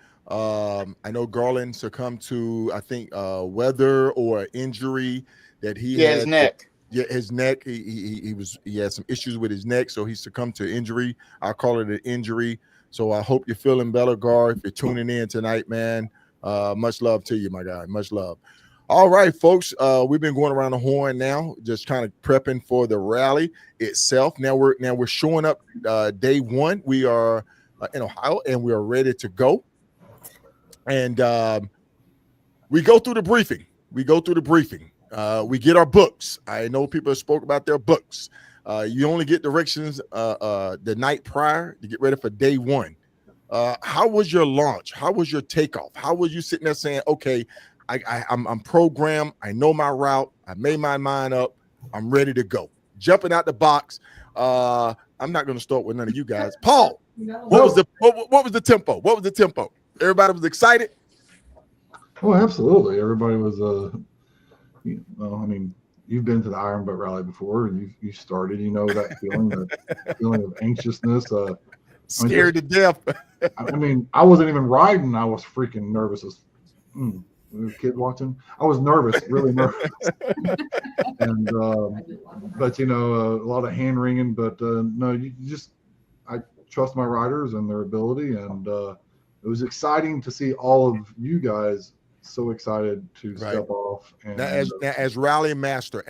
Succumbed to, I think, weather or injury that he had. His neck. Yeah, his neck. He had some issues with his neck, so he succumbed to injury. I call it an injury. So I hope you're feeling better, Gar. If you're tuning in tonight, man, much love to you, my guy. Much love. All right, folks. We've been going around the horn now, just kind of prepping for the rally itself. Now we're showing up day one. We are in Ohio, and we are ready to go. And we go through the briefing. We get our books. I know people have spoke about their books. You only get directions the night prior to get ready for day one. How was your launch? How was your takeoff? How was you sitting there saying, okay, I'm programmed. I know my route. I made my mind up. I'm ready to go. Jumping out the box. I'm not going to start with none of you guys. Paul, what was the tempo? What was the tempo? Everybody was excited. Oh, absolutely. Everybody was. Well, I mean, you've been to the Iron Butt Rally before, and you started. You know that feeling of anxiousness. Scared to death. I mean, I wasn't even riding. I was freaking nervous as. Kid watching, I was nervous, really nervous, and but a lot of hand wringing. But no, I trust my riders and their ability, and it was exciting to see all of you guys so excited to step off. And as rally master,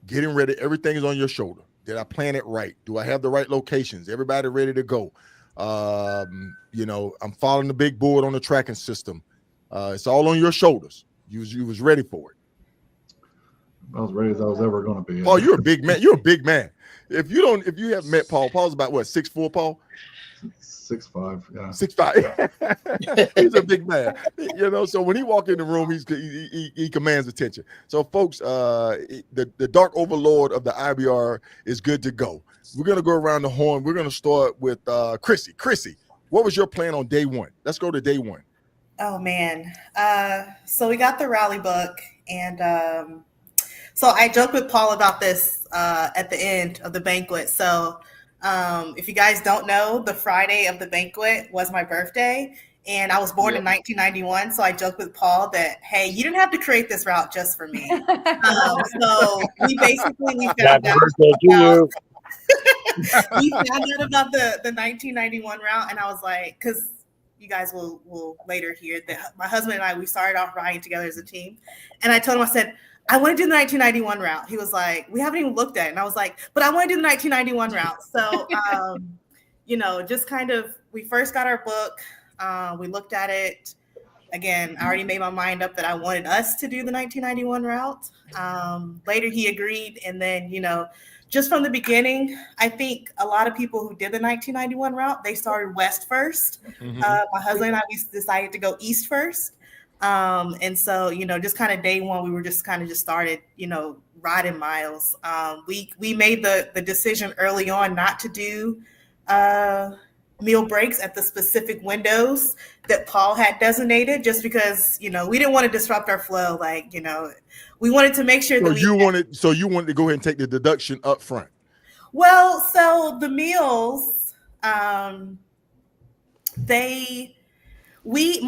getting ready, everything is on your shoulder. Did I plan it right? Do I have the right locations? Everybody ready to go? I'm following the big board on the tracking system. It's all on your shoulders. You was ready for it. I was ready as I was ever going to be. Oh, you're a big man. You're a big man. If you haven't met Paul's about what, 6'4", Paul? 6'5", yeah. 6'5". He's a big man. So when he walk in the room, he commands attention. So folks, the dark overlord of the IBR is good to go. We're gonna go around the horn. We're gonna start with Chrissy. Chrissy, what was your plan on day one? Let's go to day one. Oh man. So we got the rally book, and so I joked with Paul about this at the end of the banquet. So if you guys don't know, the Friday of the banquet was my birthday, and I was born in 1991. So I joked with Paul that, hey, you didn't have to create this route just for me. So we found out. We found out about the 1991 route, and I was like, because you guys will later hear that my husband and I, we started off riding together as a team, and I told him, I said, I want to do the 1991 route. He was like, we haven't even looked at it. And I was like, but I want to do the 1991 route. So, just kind of, we first got our book. We looked at it. Again, I already made my mind up that I wanted us to do the 1991 route. Later, he agreed. And then, just from the beginning, I think a lot of people who did the 1991 route, they started west first. My husband and I, we decided to go east first. And so, just kind of day one, we were just started, riding miles. We made the decision early on not to do meal breaks at the specific windows that Paul had designated, just because, we didn't want to disrupt our flow. We wanted to make sure that you wanted to go ahead and take the deduction up front. Well, so the meals, my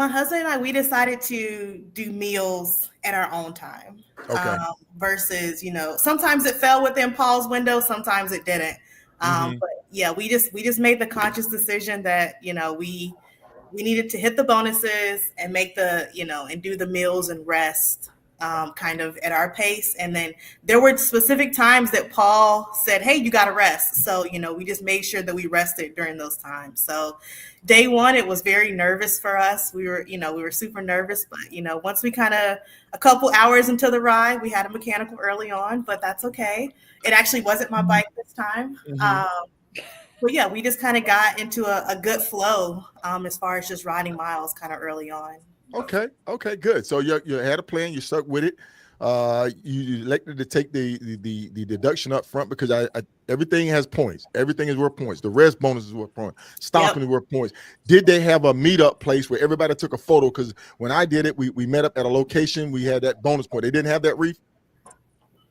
husband and I, we decided to do meals at our own time. Okay. Versus, sometimes it fell within Paul's window, sometimes it didn't. But yeah, we just made the conscious decision that, we needed to hit the bonuses and make and do the meals and rest kind of at our pace. And then there were specific times that Paul said, hey, you got to rest. So, we just made sure that we rested during those times. So day one, it was very nervous for us. We were super nervous, but, once we kind of a couple hours into the ride, we had a mechanical early on, but that's okay. It actually wasn't my bike this time. But yeah, we just kind of got into a good flow as far as just riding miles kind of early on. Okay, good. So you had a plan, you stuck with it. You elected to take the deduction up front because everything has points. Everything is worth points. The rest bonus is worth points. Stopping is worth points. Did they have a meetup place where everybody took a photo? Because when I did it, we met up at a location. We had that bonus point. They didn't have that, Reef?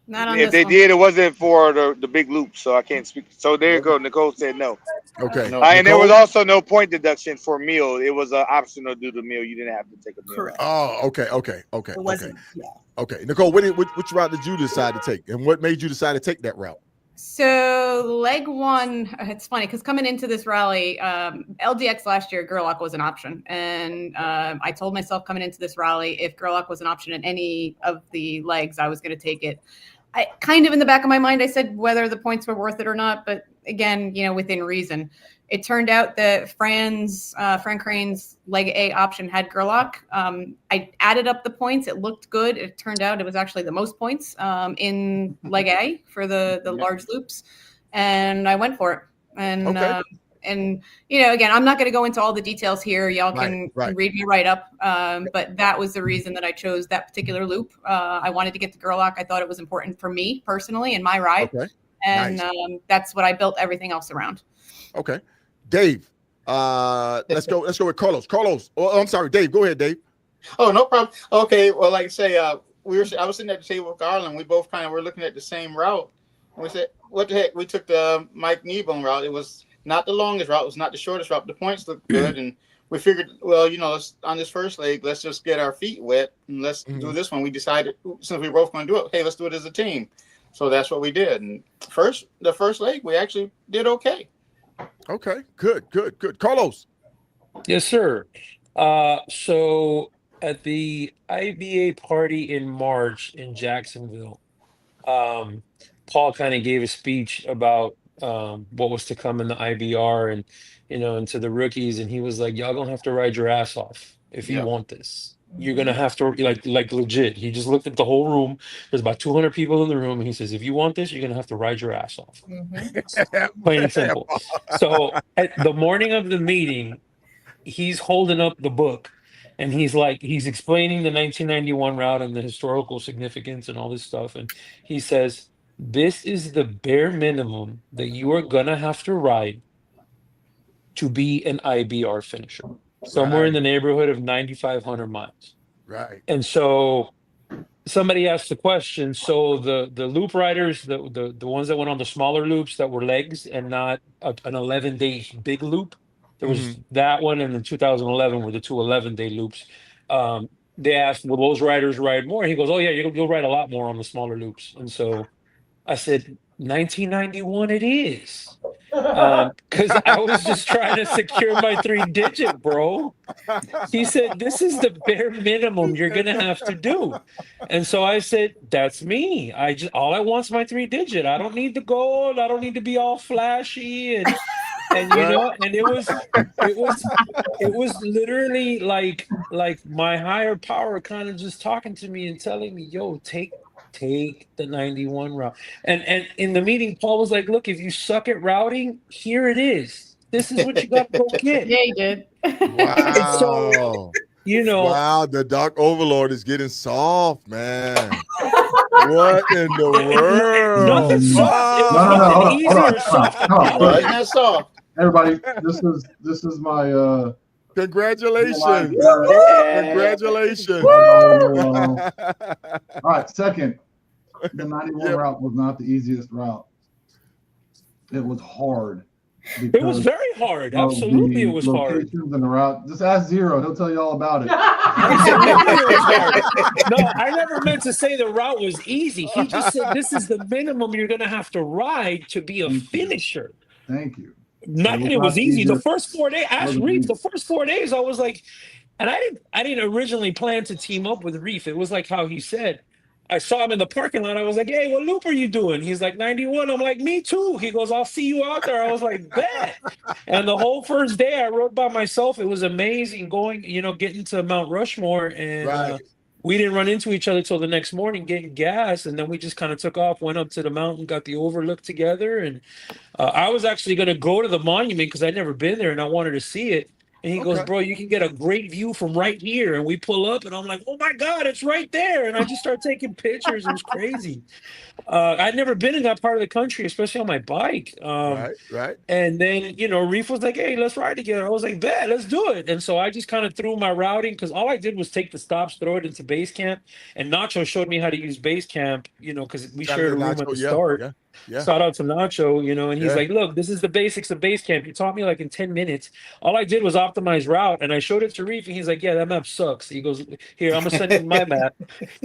Not on If this they one. did, it wasn't for the big loop, so I can't speak. So there you go. Nicole said no. Okay. No. And there was also no point deduction for meal. It was optional to do the meal. You didn't have to take a meal. Correct. Oh, okay. It wasn't. Yeah. Okay. Nicole, which route did you decide to take? And what made you decide to take that route? So leg one, it's funny because coming into this rally, LDX last year, Gerlach was an option. And I told myself coming into this rally, if Gerlach was an option in any of the legs, I was going to take it. I kind of in the back of my mind, I said whether the points were worth it or not. But again, within reason. It turned out that Fran Crane's leg A option had Gerlach. I added up the points. It looked good. It turned out it was actually the most points in leg A for the large loops. And I went for it. And, again, I'm not going to go into all the details here. Y'all can read me right up. But that was the reason that I chose that particular loop. I wanted to get to Gerlach. I thought it was important for me personally in my ride. Okay. And that's what I built everything else around. Okay. Dave, let's go with Carlos. Carlos, I'm sorry, Dave. Go ahead, Dave. Oh, no problem. Okay, well, like I say, I was sitting at the table with Garland. We both kind of were looking at the same route. And we said, what the heck? We took the Mike Kneebone route. It was not the longest route. It was not the shortest route. The points looked good. And we figured, well, let's, on this first leg, let's just get our feet wet. And let's do this one. We decided, since we were both going to do it, hey, let's do it as a team. So that's what we did. And the first leg, we actually did okay. Okay, good. Carlos. Yes, sir. So at the IBA party in March in Jacksonville, Paul kind of gave a speech about what was to come in the IBR and and to the rookies, and he was like, "Y'all gonna have to ride your ass off if you want this. You're gonna have to like legit." He just looked at the whole room. There's about 200 people in the room, and he says, "If you want this, you're gonna have to ride your ass off." Plain and simple. So at the morning of the meeting, he's holding up the book, and he's explaining the 1991 route and the historical significance and all this stuff, and he says, "This is the bare minimum that you are gonna have to ride to be an IBR finisher." Somewhere in the neighborhood of 9,500 miles. Right. And so somebody asked the question, so the loop riders, the ones that went on the smaller loops that were legs and not an 11-day big loop, there was that one, and in 2011 were the two 11-day loops. They asked, will those riders ride more? He goes, oh yeah, you'll ride a lot more on the smaller loops. And so I said, 1991 it is. Because I was just trying to secure my 3-digit, bro. He said, this is the bare minimum you're gonna have to do. And so I said, that's me. All I want is my 3-digit. I don't need the gold. I don't need to be all flashy and and it was literally like my higher power kind of just talking to me and telling me, yo, take the 91 route. And in the meeting, Paul was like, look, if you suck at routing, here it is. This is what you got to go get. Yeah, he did. Wow. So, wow, the Dark Overlord is getting soft, man. What in the world? Nothing soft. It was No. nothing easy or soft. That's soft. Everybody, this is my Congratulations. Congratulations. All right, second. The 91 route was not the easiest route. It was hard. It was very hard. Absolutely, it was hard. Locations and the route. Just ask Zero; he'll tell you all about it. Absolutely, it was hard. No, I never meant to say the route was easy. He just said this is the minimum you're going to have to ride to be a finisher. Thank you. Nothing. It was easy. The first 4 days, ask Reef. The first 4 days, I was like, and I didn't originally plan to team up with Reef. It was like how he said. I saw him in the parking lot. I was like, hey, what loop are you doing? He's like, 91. I'm like, me too. He goes, I'll see you out there. I was like, bet. And the whole first day I rode by myself. It was amazing going, getting to Mount Rushmore. And we didn't run into each other till the next morning getting gas. And then we just kind of took off, went up to the mountain, got the overlook together. And I was actually going to go to the monument because I'd never been there and I wanted to see it. And he goes, bro, you can get a great view from right here. And we pull up, and I'm like, oh my God, it's right there. And I just start taking pictures. It was crazy. I'd never been in that part of the country, especially on my bike. Right. And then, Reef was like, hey, let's ride together. I was like, bet, let's do it. And so I just kind of threw my routing, because all I did was take the stops, throw it into base camp. And Nacho showed me how to use base camp, because we shared a room at the start. Yeah. Shout out to Nacho, and he's like, look, this is the basics of base camp. You taught me like in 10 minutes. All I did was optimize route, and I showed it to Reef, and he's like, yeah, that map sucks. He goes, here, I'm gonna send you my map.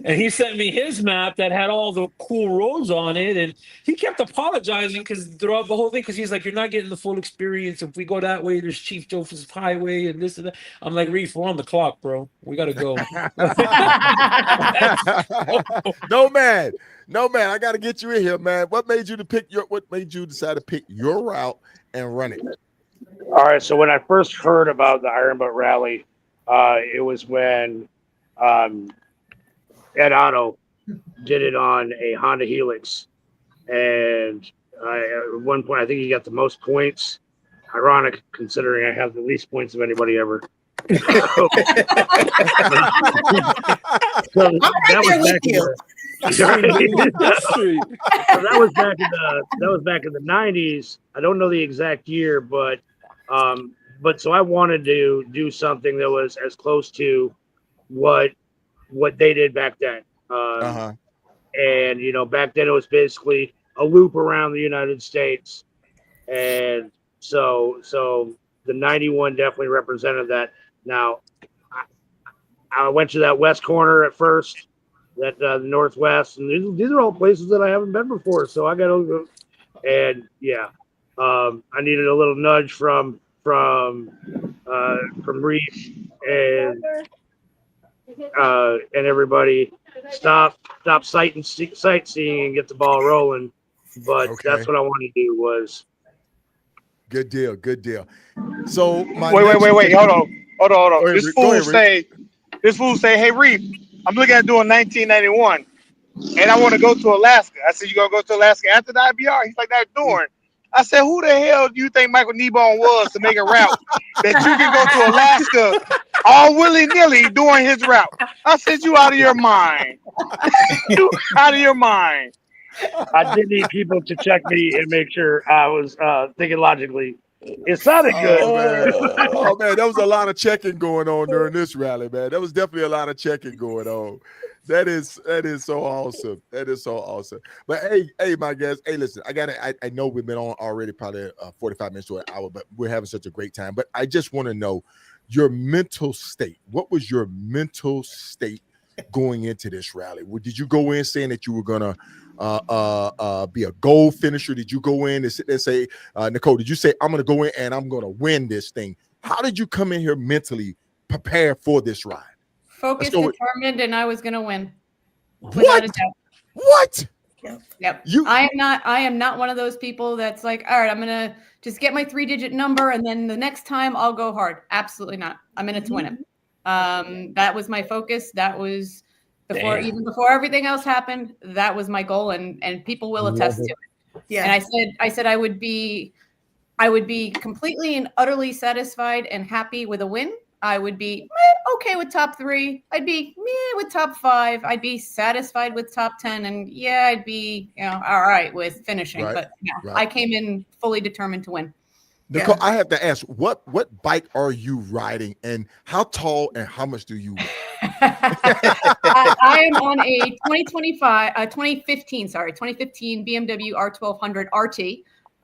And he sent me his map that had all the cool roads on it, and he kept apologizing because throughout the whole thing, because he's like, you're not getting the full experience. If we go that way, there's Chief Joseph's Highway and this and that. I'm like, Reef, we're on the clock, bro. We gotta go. No, man, I got to get you in here, man. What made you decide to pick your route and run it? All right. So when I first heard about the Iron Butt Rally, it was when Ed Otto did it on a Honda Helix. And at one point, I think he got the most points. Ironic, considering I have the least points of anybody ever. So that was back in the that was back in the 90s. I don't know the exact year, but so I wanted to do something that was as close to what they did back then. And back then it was basically a loop around the United States, and so the 91 definitely represented that. Now I went to that west corner at first, that the northwest, and these are all places that I haven't been before. So I got to, and I needed a little nudge from Reef and everybody. Stop sightseeing and get the ball rolling. But that's what I wanted to do. Was good deal. So wait, hold on. This fool say, hey Reef, I'm looking at doing 1991, and I want to go to Alaska. I said, you gonna go to Alaska after the IBR? He's like, that's during. I said, who the hell do you think Michael Kneebone was to make a route that you can go to Alaska all willy-nilly doing his route? I said, you out of your mind. You out of your mind. I did need people to check me and make sure I was thinking logically. It sounded good. Oh man, there was a lot of checking going on during this rally, man. There was definitely a lot of checking going on. That is so awesome. That is so awesome. But hey, my guys. Hey, listen, I know we've been on already probably 45 minutes to an hour, but we're having such a great time. But I just want to know your mental state. What was your mental state going into this rally? Did you go in saying that you were gonna be a goal finisher? Did you go in and sit there and say, Nicole, did you say, I'm going to go in and I'm going to win this thing? How did you come in here mentally prepared for this ride? Focused, determined, and I was going to win. What? Yep. I am not one of those people that's like, all right, I'm going to just get my 3-digit number, and then the next time I'll go hard. Absolutely not. I'm in it to win it. That was my focus. That was even before everything else happened. That was my goal, and people will attest to it. Yeah. And I said I would be completely and utterly satisfied and happy with a win. I would be okay with top 3. I'd be with top 5. I'd be satisfied with top 10, and I'd be all right with finishing. Right. But I came in fully determined to win. Nicole, I have to ask, what bike are you riding, and how tall and how much do you weigh? I am on a 2015 BMW R1200 RT.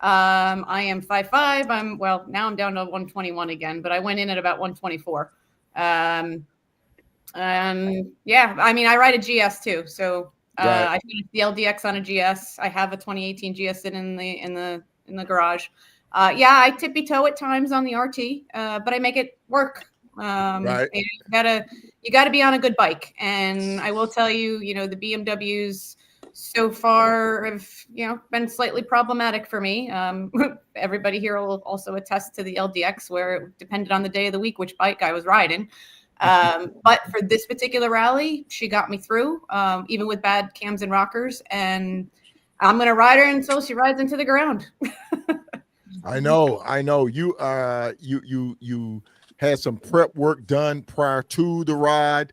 I am 5'5". Now I'm down to 121 again, but I went in at about 124. I ride a GS too. So I finished the LDX on a GS. I have a 2018 GS sitting in the garage. I tippy toe at times on the RT, but I make it work. You gotta be on a good bike. And I will tell you, the BMWs so far have, been slightly problematic for me. Everybody here will also attest to the LDX, where it depended on the day of the week, which bike I was riding. But for this particular rally, she got me through, even with bad cams and rockers. And I'm going to ride her until she rides into the ground. I know. You had some prep work done prior to the ride.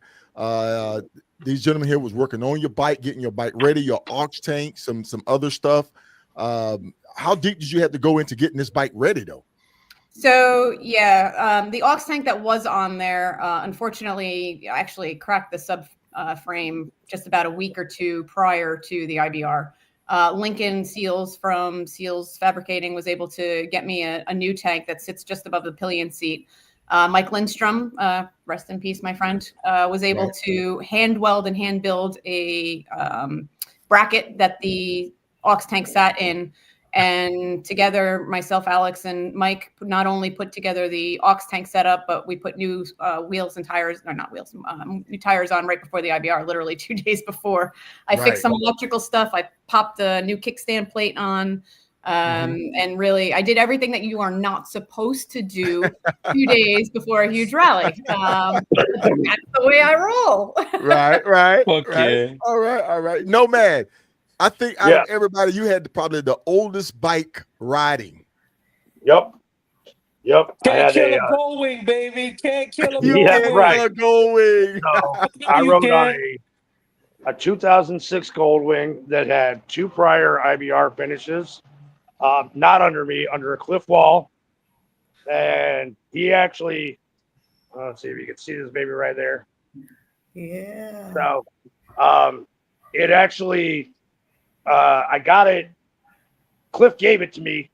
These gentlemen here was working on your bike, getting your bike ready, your aux tank, some other stuff. How deep did you have to go into getting this bike ready, though? So yeah, the aux tank that was on there, unfortunately, actually cracked the sub frame just about a week or two prior to the IBR. Lincoln Seals from Seals Fabricating was able to get me a new tank that sits just above the pillion seat. Mike Lindstrom, rest in peace, my friend, was able to hand weld and hand build a bracket that the aux tank sat in. And together, myself, Alex, and Mike not only put together the aux tank setup, but we put new wheels and tires, or not wheels, new tires on right before the IBR, literally 2 days before. I fixed some electrical stuff. I popped a new kickstand plate on. And really, I did everything that you are not supposed to do 2 days before a huge rally. That's the way I roll. Right. Yeah. All right. Nomad, I think out of everybody, you had probably the oldest bike riding. Yep. Can't kill a gold wing, baby. Can't kill a gold wing. Right. Gold wing. So I rode on a 2006 Gold Wing that had 2 prior IBR finishes, not under me, under a cliff wall. And he actually, let's see if you can see this baby right there. Yeah. So it actually, I got it. Cliff gave it to me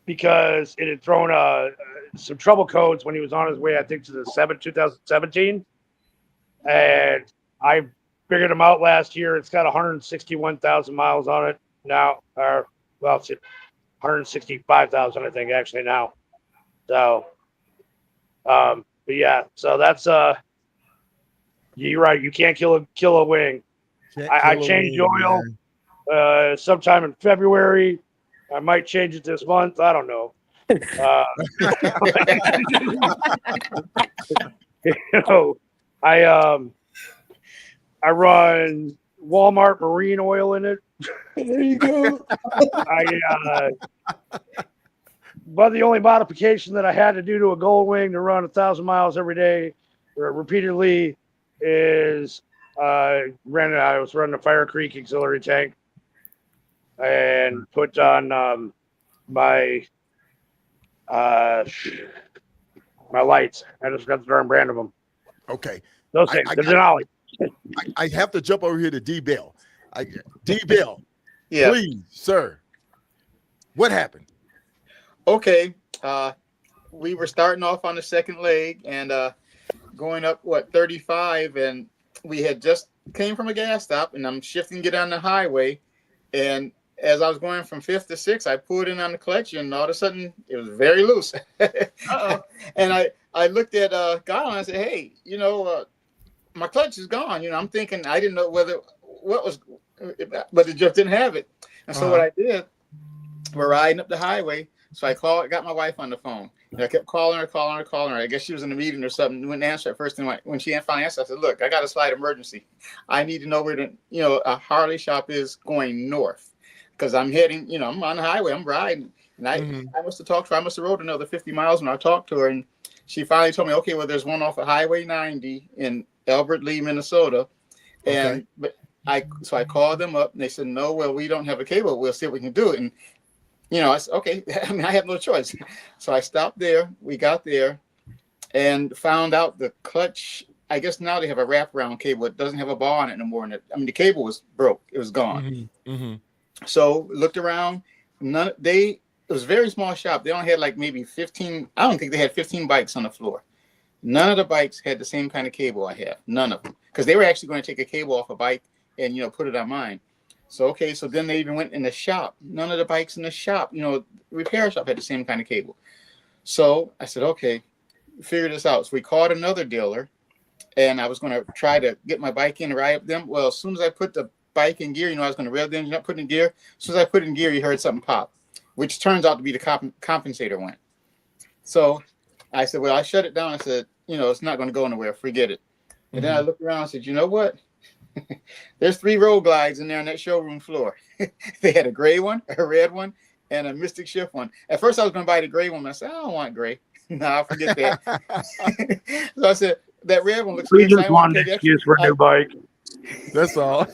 because it had thrown some trouble codes when he was on his way, I think, to the 2017. And I figured them out last year. It's got 161,000 miles on it now. Well, it's 165,000, I think, actually now. So, but yeah, so that's you're right. You can't kill a wing. I changed oil sometime in February. I might change it this month. I don't know. I run Walmart marine oil in it. There you go. But the only modification that I had to do to a Gold Wing to run 1,000 miles every day repeatedly is I was running a Fire Creek auxiliary tank and put on my lights. I just got the darn brand of them. Okay. Those things. The Denali. I have to jump over here to D Bill. D Bill, Yeah. please, sir. What happened? Okay. We were starting off on the second leg and going up 35, and we had just came from a gas stop, and I'm shifting to get on the highway, and as I was going from 5th to 6th, I pulled in on the clutch, and all of a sudden it was very loose. And I looked at God and I said, hey, my clutch is gone. I'm thinking I didn't know but it just didn't have it. And so what I did, we're riding up the highway. So I got my wife on the phone. And I kept calling her. I guess she was in a meeting or something. Wouldn't answer at first. And when she finally answered, I said, look, I got a slight emergency. I need to know where a Harley shop is going north. Because I'm heading, I'm on the highway. I'm riding. And I must have talked to her. I must have rode another 50 miles when I talked to her. And she finally told me, okay, well, there's one off of Highway 90 in Albert Lee, Minnesota. And I called them up and they said, no, well, we don't have a cable. We'll see if we can do it. And I said, okay, I have no choice. So I stopped there. We got there and found out the clutch. I guess now they have a wraparound cable. It doesn't have a bar on it no more. The cable was broke. It was gone. So looked around. It was a very small shop. They only had like maybe 15. I don't think they had 15 bikes on the floor. None of the bikes had the same kind of cable I have. None of them. Because they were actually going to take a cable off a bike and, put it on mine. So then they even went in the shop. None of the bikes in the shop, repair shop had the same kind of cable. So I said, okay, figure this out. So we called another dealer, and I was going to try to get my bike in and ride up them. Well, as soon as I put the bike in gear, I was going to rev the engine up, put it in gear. As soon as I put it in gear, you heard something pop, which turns out to be the compensator went. So I said, well, I shut it down. I said, it's not going to go anywhere. Forget it. And then I looked around and said, you know what? There's 3 road glides in there on that showroom floor. They had a gray one, a red one, and a Mystic Shift one. At first, I was going to buy the gray one. I said, I don't want gray. Nah, forget that. So I said, that red one looks We good. So just I want wanted to an pay the extra. excuse for a new bike. That's all.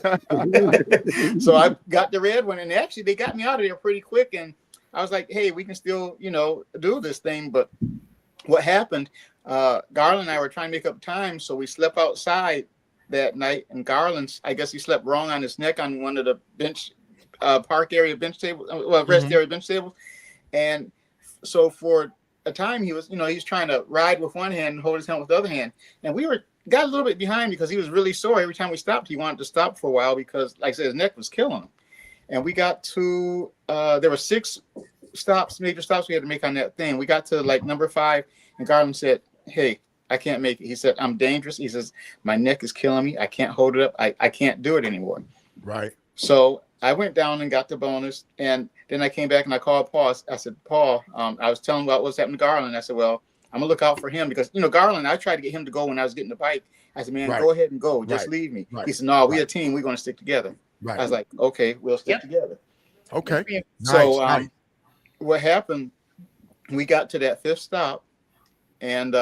So I got the red one, and actually they got me out of there pretty quick. And I was like, hey, we can still, do this thing. But what happened, Garland and I were trying to make up time. So we slept outside that night. And Garland's, I guess he slept wrong on his neck on one of the bench, park area bench tables, rest area bench tables. And so for a time he was trying to ride with one hand and hold his helmet with the other hand. And we got a little bit behind because he was really sore. Every time we stopped, he wanted to stop for a while because, like I said, his neck was killing him. And we got to, there were 6 major stops we had to make on that thing. We got to like number 5, and Garland said, hey, I can't make it. He said, I'm dangerous. He says, my neck is killing me. I can't hold it up. I can't do it anymore. Right. So I went down and got the bonus. And then I came back and I called Paul. I said, Paul, I was telling him about what's happening to Garland. I said, well, I'm gonna look out for him because, Garland, I tried to get him to go when I was getting the bike. I said, man, go ahead and go. Just leave me. He said, no, we a team. We're going to stick together. I was like, okay, we'll stick together. Okay. So what happened, we got to that 5th stop, and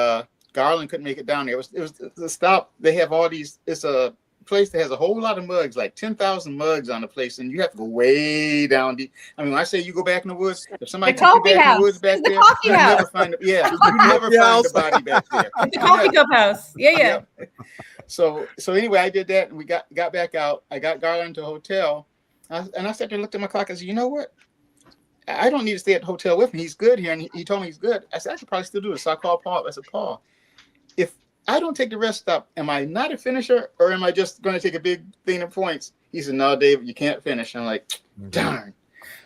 Garland couldn't make it down there. It was the stop. They have all these, it's a place that has a whole lot of mugs, like 10,000 mugs on the place, and you have to go way down deep. I mean, when I say you go back in the woods, if somebody The takes you coffee back in house. the woods back The there, coffee you house. never find you never find the body back there. The coffee cup house. Yeah. Yep. So anyway, I did that, and we got back out. I got Garland to a hotel, and I sat there and looked at my clock. I said, you know what? I don't need to stay at the hotel with him. He's good here, and he told me he's good. I said, I should probably still do it. So I called Paul. I said, Paul, if I don't take the rest stop, am I not a finisher, or am I just going to take a big thing of points? He said, no, David, you can't finish. I'm like, darn.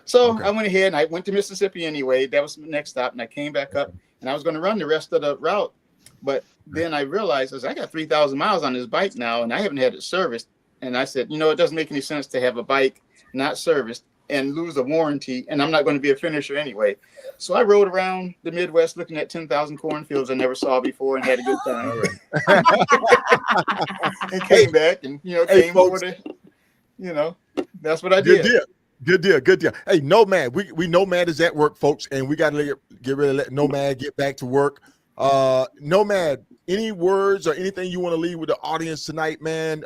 So I went ahead, and I went to Mississippi anyway. That was the next stop, and I came back up, and I was going to run the rest of the route. But then I realized I got 3,000 miles on this bike now, and I haven't had it serviced. And I said, it doesn't make any sense to have a bike not serviced and lose a warranty, and I'm not going to be a finisher anyway. So I rode around the Midwest looking at 10,000 cornfields I never saw before and had a good time. And came back and, came folks, over to, that's what I did. Good deal. Hey, Nomad, we Nomad is at work, folks, and we got to get ready to let Nomad get back to work. Nomad, any words or anything you want to leave with the audience tonight, man?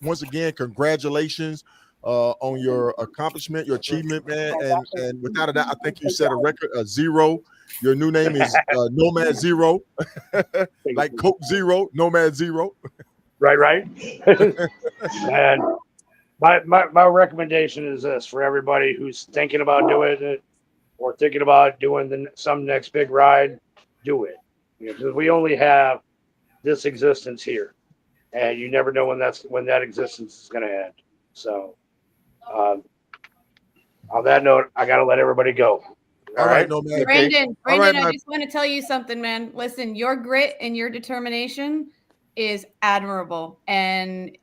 Once again, congratulations on your accomplishment, your achievement, man. And without a doubt, I think you set a record of 0. Your new name is Nomad 0, like Coke 0, Nomad 0. Right. And my recommendation is this for everybody who's thinking about doing it or thinking about doing some next big ride, do it. Because we only have this existence here, and you never know when that existence is going to end. So, on that note, I got to let everybody go. All right, Nomad. Brandon, right, I just want to tell you something, man. Listen, your grit and your determination is admirable. And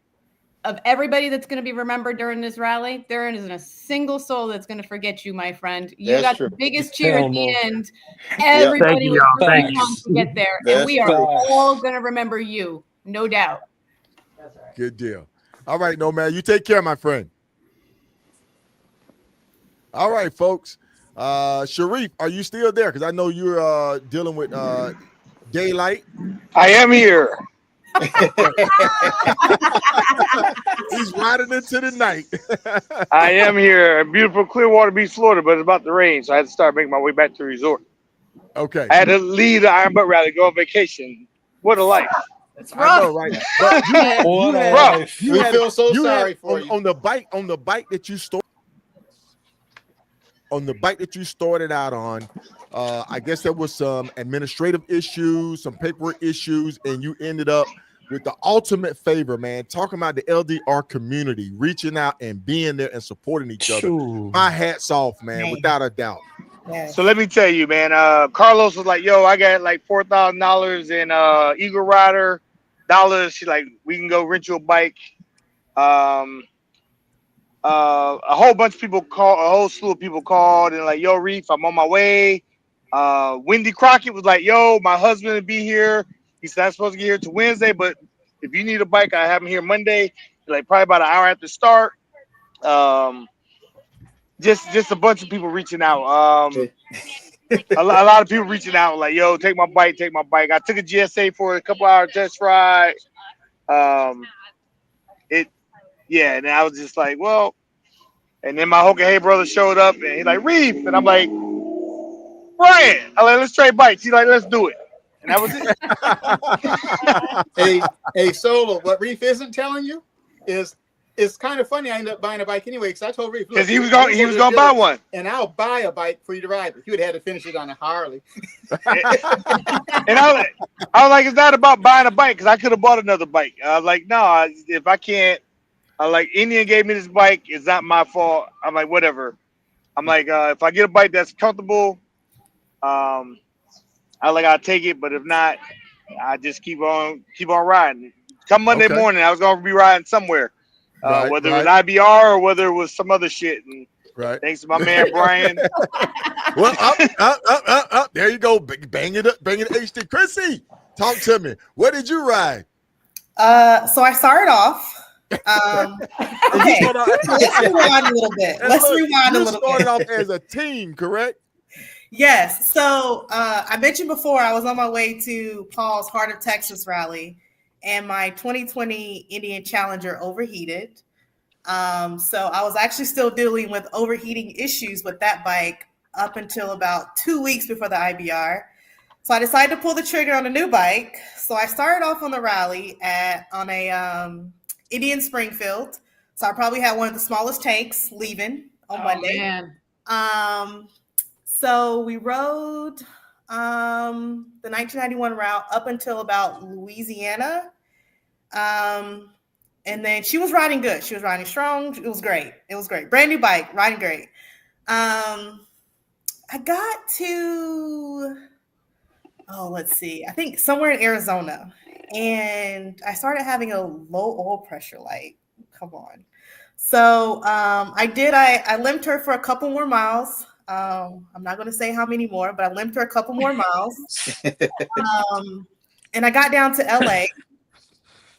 of everybody that's going to be remembered during this rally, there isn't a single soul that's going to forget you, my friend. You got the biggest cheer at the end. Everybody was really pumped to get there, and we are all going to remember you, no doubt. That's right. Good deal. All right, Nomad, you take care, my friend. All right, folks. Sharif, are you still there? Because I know you're dealing with daylight. I am here. He's riding into the night. I am here in beautiful Clearwater Beach, Florida, but it's about to rain, so I had to start making my way back to the resort. Okay. I had to leave the Iron Butt rally, go on vacation. What a life. It's rough. I know, right? But we feel so sorry for you. On the bike that you stored. On the bike that you started out on, I guess there was some administrative issues, some paperwork issues, and you ended up with the ultimate favor, man. Talking about the LDR community, reaching out and being there and supporting each other. My hat's off, man, without a doubt. So let me tell you, man, Carlos was like, yo, I got like $4,000 in Eagle Rider dollars. She's like, we can go rent you a bike. A whole bunch of people called, a whole slew of people called and like, yo, Reef, I'm on my way. Wendy Crockett was like, yo, my husband will be here. He said I'm supposed to get here to Wednesday, but if you need a bike, I have him here Monday, like probably about an hour after start. Just a bunch of people reaching out. a lot of people reaching out like, "Yo, take my bike, take my bike." I took a GSA for a couple hour test ride. Um, it, yeah, and I was just like, well, and then my Hoka Hey brother showed up and he's like, "Reef," and I'm like, "Brian," I'm like, "Let's trade bikes." He's like, "Let's do it," and that was it. A Solo. What Reef isn't telling you is it's kind of funny. I ended up buying a bike anyway because I told Reef, Because he was going to buy one, and I'll buy a bike for you to ride. But he would have had to finish it on a Harley. and I was like, "It's not about buying a bike because I could have bought another bike." I was like, "No, if I can't." I like Indian gave me this bike. It's not my fault. I'm like, whatever. I'm like, if I get a bike that's comfortable, I'll take it. But if not, I just keep on riding. Come Monday morning, I was gonna be riding somewhere, whether it was IBR or whether it was some other shit. And thanks to my man Brian. Well, up. There you go. Bang it up, bang it HD. Chrissy, talk to me. What did you ride? So I started off. Okay, let's rewind a little bit. You started off as a team, correct? Yes. So I mentioned before I was on my way to Paul's Heart of Texas rally, and my 2020 Indian Challenger overheated. So I was actually still dealing with overheating issues with that bike up until about 2 weeks before the IBR. So I decided to pull the trigger on a new bike. So I started off on the rally on a Indian Springfield. So I probably had one of the smallest tanks leaving on Monday. Man. So we rode the 1991 route up until about Louisiana. And then she was riding good. She was riding strong. It was great. Brand new bike, riding great. I got to, let's see. I think somewhere in Arizona. And I started having a low oil pressure light. Come on. So I limped her for a couple more miles. I'm not going to say how many more, but I limped her a couple more miles. And I got down to LA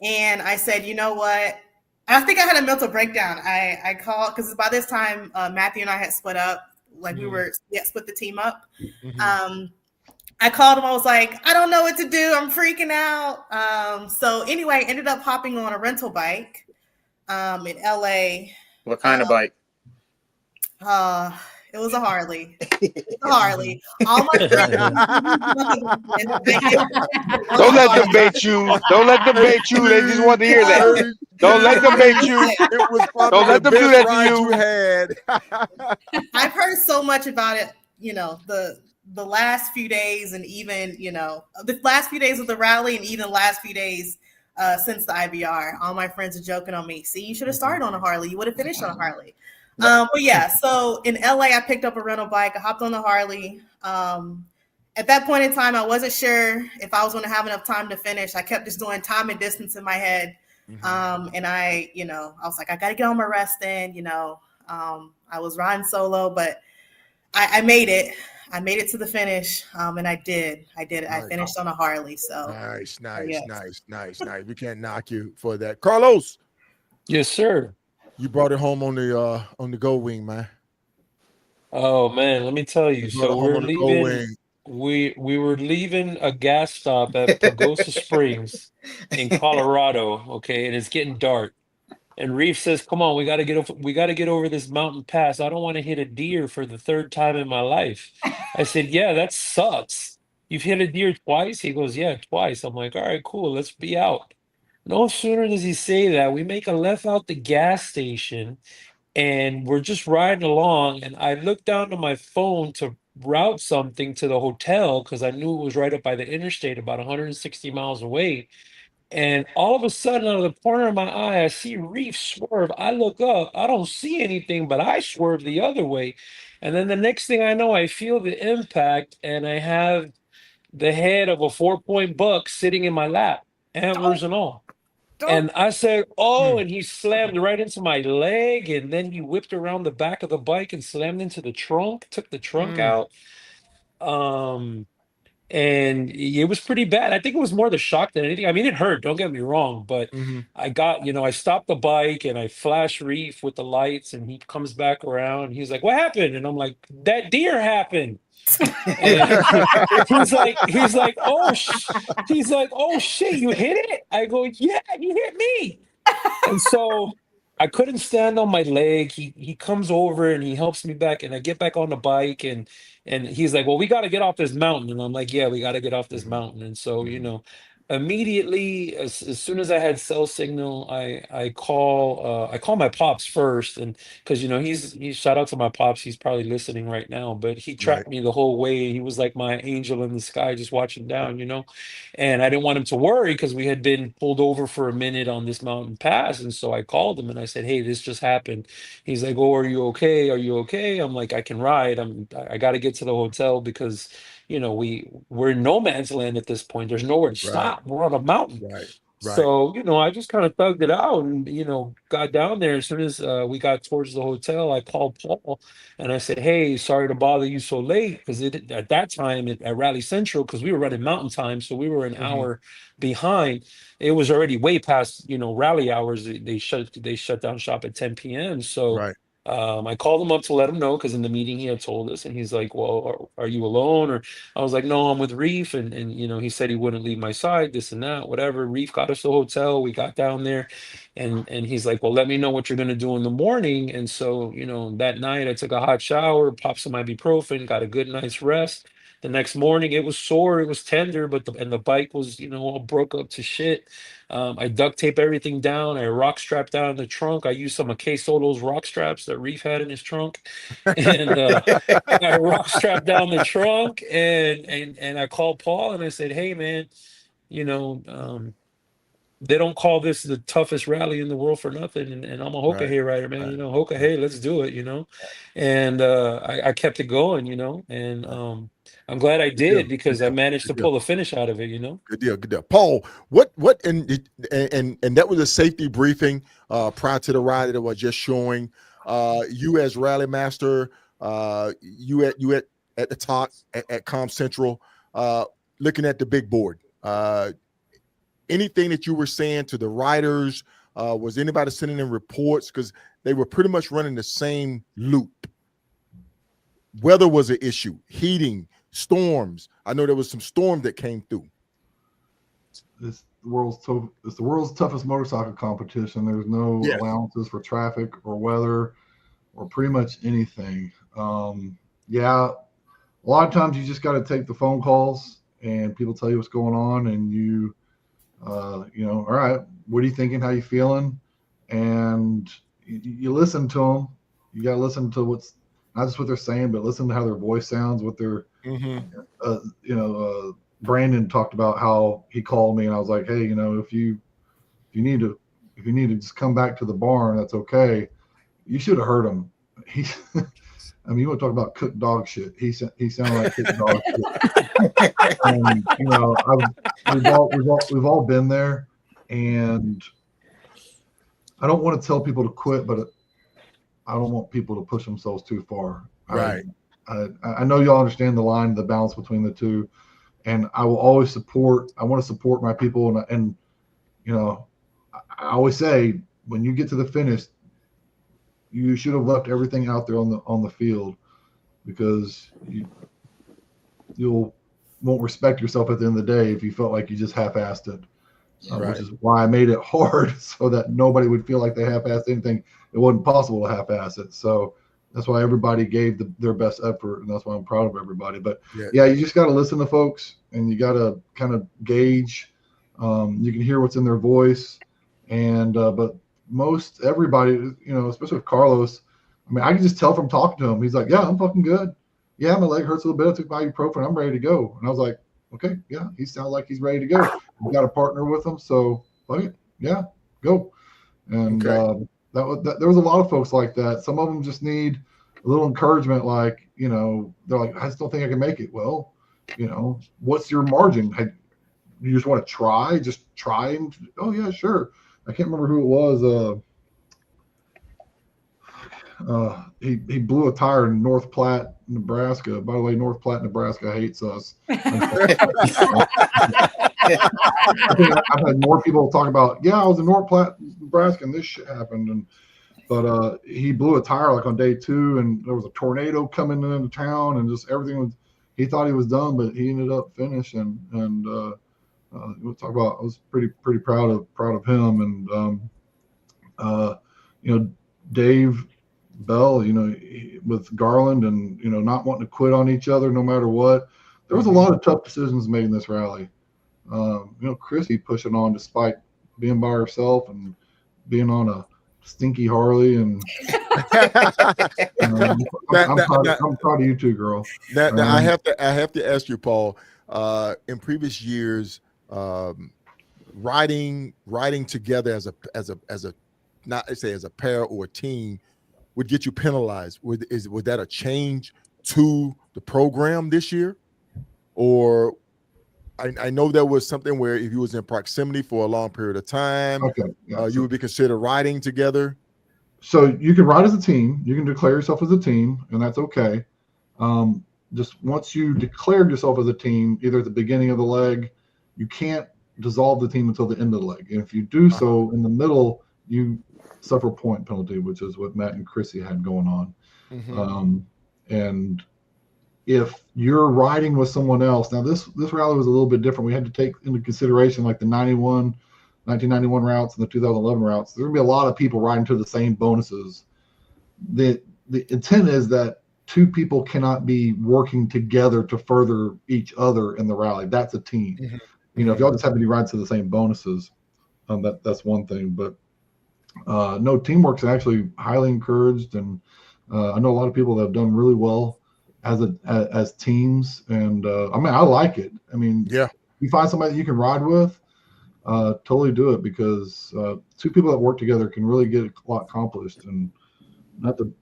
and I said, you know what? I think I had a mental breakdown. I called because by this time, Matthew and I had split up. Like we split the team up. I called him. I was like, I don't know what to do. I'm freaking out. So anyway, ended up hopping on a rental bike in LA. What kind of bike? It was a Harley. All my friends. Don't let them bait you. Don't let them bait you. They just want to hear that. Don't let them bait you. It was probably Don't let them do that to you. Had. I've heard so much about it. The last few days, and even the last few days of the rally, and even the last few days since the IBR. All my friends are joking on me. See, you should have started on a Harley. You would have finished on a Harley. But yeah, so in LA, I picked up a rental bike. I hopped on the Harley. At that point in time, I wasn't sure if I was going to have enough time to finish. I kept just doing time and distance in my head. And I was like, I got to get all my rest in, I was riding solo, but I made it. I made it to the finish. And I did. Nice. I finished on a Harley. So nice. We can't knock you for that. Carlos. Yes, sir. You brought it home on the Go Wing, man. Oh man, let me tell you. So we're leaving. We were leaving a gas stop at Pagosa Springs in Colorado. Okay, and it's getting dark. And Reef says, "Come on, we got to get over this mountain pass. I don't want to hit a deer for the third time in my life." I said, "Yeah, that sucks. You've hit a deer twice?" He goes, "Yeah, twice." I'm like, "All right, cool. Let's be out." No sooner does he say that, we make a left out the gas station and we're just riding along. And I looked down to my phone to route something to the hotel because I knew it was right up by the interstate, about 160 miles away. And all of a sudden, out of the corner of my eye, I see Reef swerve. I look up, I don't see anything, but I swerve the other way. And then the next thing I know, I feel the impact and I have the head of a 4-point buck sitting in my lap, antlers and all. And I said, "Oh," and he slammed right into my leg. And then he whipped around the back of the bike and slammed into the trunk, took the trunk out. and it was pretty bad. I think it was more the shock than anything. I mean, it hurt, don't get me wrong, but Hmm. I got, I stopped the bike and I flash Reef with the lights, and he comes back around. He's like, "What happened?" And I'm like, "That deer happened." And he's like, "Oh shit, you hit it?" I go, "Yeah, you hit me." And so I couldn't stand on my leg. He comes over and he helps me back, and I get back on the bike, and he's like, "Well, we got to get off this mountain." And I'm like, "Yeah, we got to get off this Hmm. mountain." And so, Hmm. immediately as soon as I had cell signal, I call my pops first, and because he's shout out to my pops. He's probably listening right now, but he Right. tracked me the whole way. He was like my angel in the sky, just watching down, and I didn't want him to worry because we had been pulled over for a minute on this mountain pass. And so I called him and I said, "Hey, this just happened." He's like, "Oh, are you okay? Are you okay?" I'm like, "I can ride. I got to get to the hotel because, we're in no man's land at this point. There's nowhere to Right. stop. We're on a mountain." Right. Right. So, I just kind of thugged it out and, got down there. As soon as we got towards the hotel, I called Paul and I said, "Hey, sorry to bother you so late." Because at that time at Rally Central, because we were running mountain time, so we were an Hmm. hour behind. It was already way past, rally hours. They shut down shop at 10 p.m. So Right. I called him up to let him know because in the meeting he had told us, and he's like, "Well, are you alone?" Or I was like, "No, I'm with Reef," and he said he wouldn't leave my side, this and that, whatever. Reef got us the hotel. We got down there, and he's like, "Well, let me know what you're gonna do in the morning." And so, that night I took a hot shower, popped some ibuprofen, got a good night's rest. The next morning it was sore, it was tender, but the bike was, all broke up to shit. I duct tape everything down. I rock strapped down the trunk. I used some of K Solo's rock straps that Reef had in his trunk, and I rock strapped down the trunk, and I called Paul and I said, "Hey, man, you know, um, they don't call this the toughest rally in the world for nothing, and I'm a Hoka Right. Hey rider, man. Right. Hoka Right. Hey, let's do it." And I kept it going, and I'm glad I Good deal. did Good because I deal. managed Good to deal. pull a finish out of it. Good deal. Good deal. Paul, what and that was a safety briefing prior to the ride that was just showing. You as rally master, you at the top at Com Central, looking at the big board. Anything that you were saying to the riders, was anybody sending in reports? Because they were pretty much running the same loop. Weather was an issue, heating, storms. I know there was some storm that came through. It's the world's toughest motorcycle competition. There's no Yes. allowances for traffic or weather or pretty much anything. Yeah, a lot of times you just got to take the phone calls and people tell you what's going on, and all right, what are you thinking? How you feeling? And you listen to them. You got to listen to what's not just what they're saying, but listen to how their voice sounds, what they're, Mm-hmm. Brandon talked about how he called me and I was like, "Hey, if you need to just come back to the barn, that's okay." You should have heard him. He, I mean, you want to talk about cooked dog shit? He sounded like cooked dog shit. And we've all been there, and I don't want to tell people to quit, but I don't want people to push themselves too far. Right. I know y'all understand the balance between the two, and I will always support. I want to support my people, and I always say when you get to the finish, you should have left everything out there on the field, because you'll won't respect yourself at the end of the day if you felt like you just half-assed it. Right. Which is why I made it hard so that nobody would feel like they half-assed anything. It wasn't possible to half-ass it. So that's why everybody gave their best effort, and that's why I'm proud of everybody. But yeah, you just got to listen to folks, and you got to kind of gauge. You can hear what's in their voice, and but most everybody, especially with Carlos, I mean, I can just tell from talking to him. He's like, "Yeah, I'm fucking good. Yeah, my leg hurts a little bit. I took my ibuprofen. I'm ready to go." And I was like, "Okay, yeah, he sounds like he's ready to go. We got a partner with him, so like, yeah, go." And Okay. there was a lot of folks like that. Some of them just need a little encouragement, like, they're like, "I just don't think I can make it." Well, what's your margin? You just want to try? Just try, and oh yeah, sure. I can't remember who it was. he blew a tire in North Platte, Nebraska. By the way, North Platte, Nebraska hates us. I've had more people talk about, I was in North Platte, Nebraska, and this shit happened. But he blew a tire like on day 2, and there was a tornado coming into town, and just everything was. He thought he was done, but he ended up finishing. And we'll talk about. I was pretty proud of him, and Dave Bell, with Garland, and not wanting to quit on each other no matter what. There was a lot of tough decisions made in this rally. Chrissy pushing on despite being by herself and being on a stinky Harley, and I'm proud of you too, girl. I have to ask you, Paul. In previous years, riding together as a not say as a pair or a team would get you penalized. Would that a change to the program this year, or? I know there was something where if you was in proximity for a long period of time, you would be considered riding together. So you can ride as a team. You can declare yourself as a team, and that's okay. Just once you declared yourself as a team, either at the beginning of the leg, you can't dissolve the team until the end of the leg. And if you do so in the middle, you suffer a point penalty, which is what Matt and Chrissy had going on. And if you're riding with someone else, now this rally was a little bit different. We had to take into consideration like the 1991 routes and the 2011 routes. There's gonna be a lot of people riding to the same bonuses. The intent is that 2 people cannot be working together to further each other in the rally. That's a team. If y'all just happen to be riding to the same bonuses, that's one thing. But no, teamwork's actually highly encouraged, and I know a lot of people that have done really well as teams, and I like it. You find somebody that you can ride with, totally do it, because 2 people that work together can really get a lot accomplished. And not to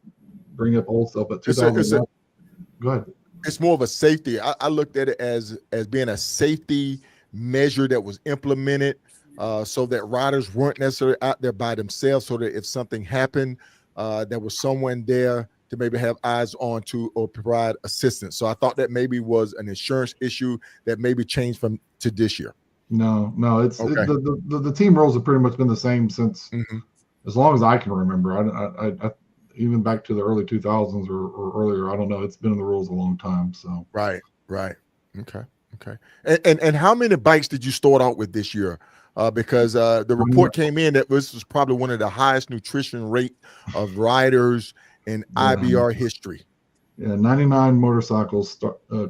bring up old stuff, but 2001. Go ahead. It's more of a safety. I looked at it as being a safety measure that was implemented, so that riders weren't necessarily out there by themselves, so that if something happened, there was someone there to maybe have eyes on to or provide assistance. So I thought that maybe was an insurance issue that maybe changed to this year. No, it's the team rules have pretty much been the same since as long as I can remember. I even back to the early 2000s or earlier. I don't know. It's been in the rules a long time. So right. Okay. And how many bikes did you start out with this year? Because the report came in that this was probably one of the highest nutrition rate of riders in IBR history. 99 motorcycles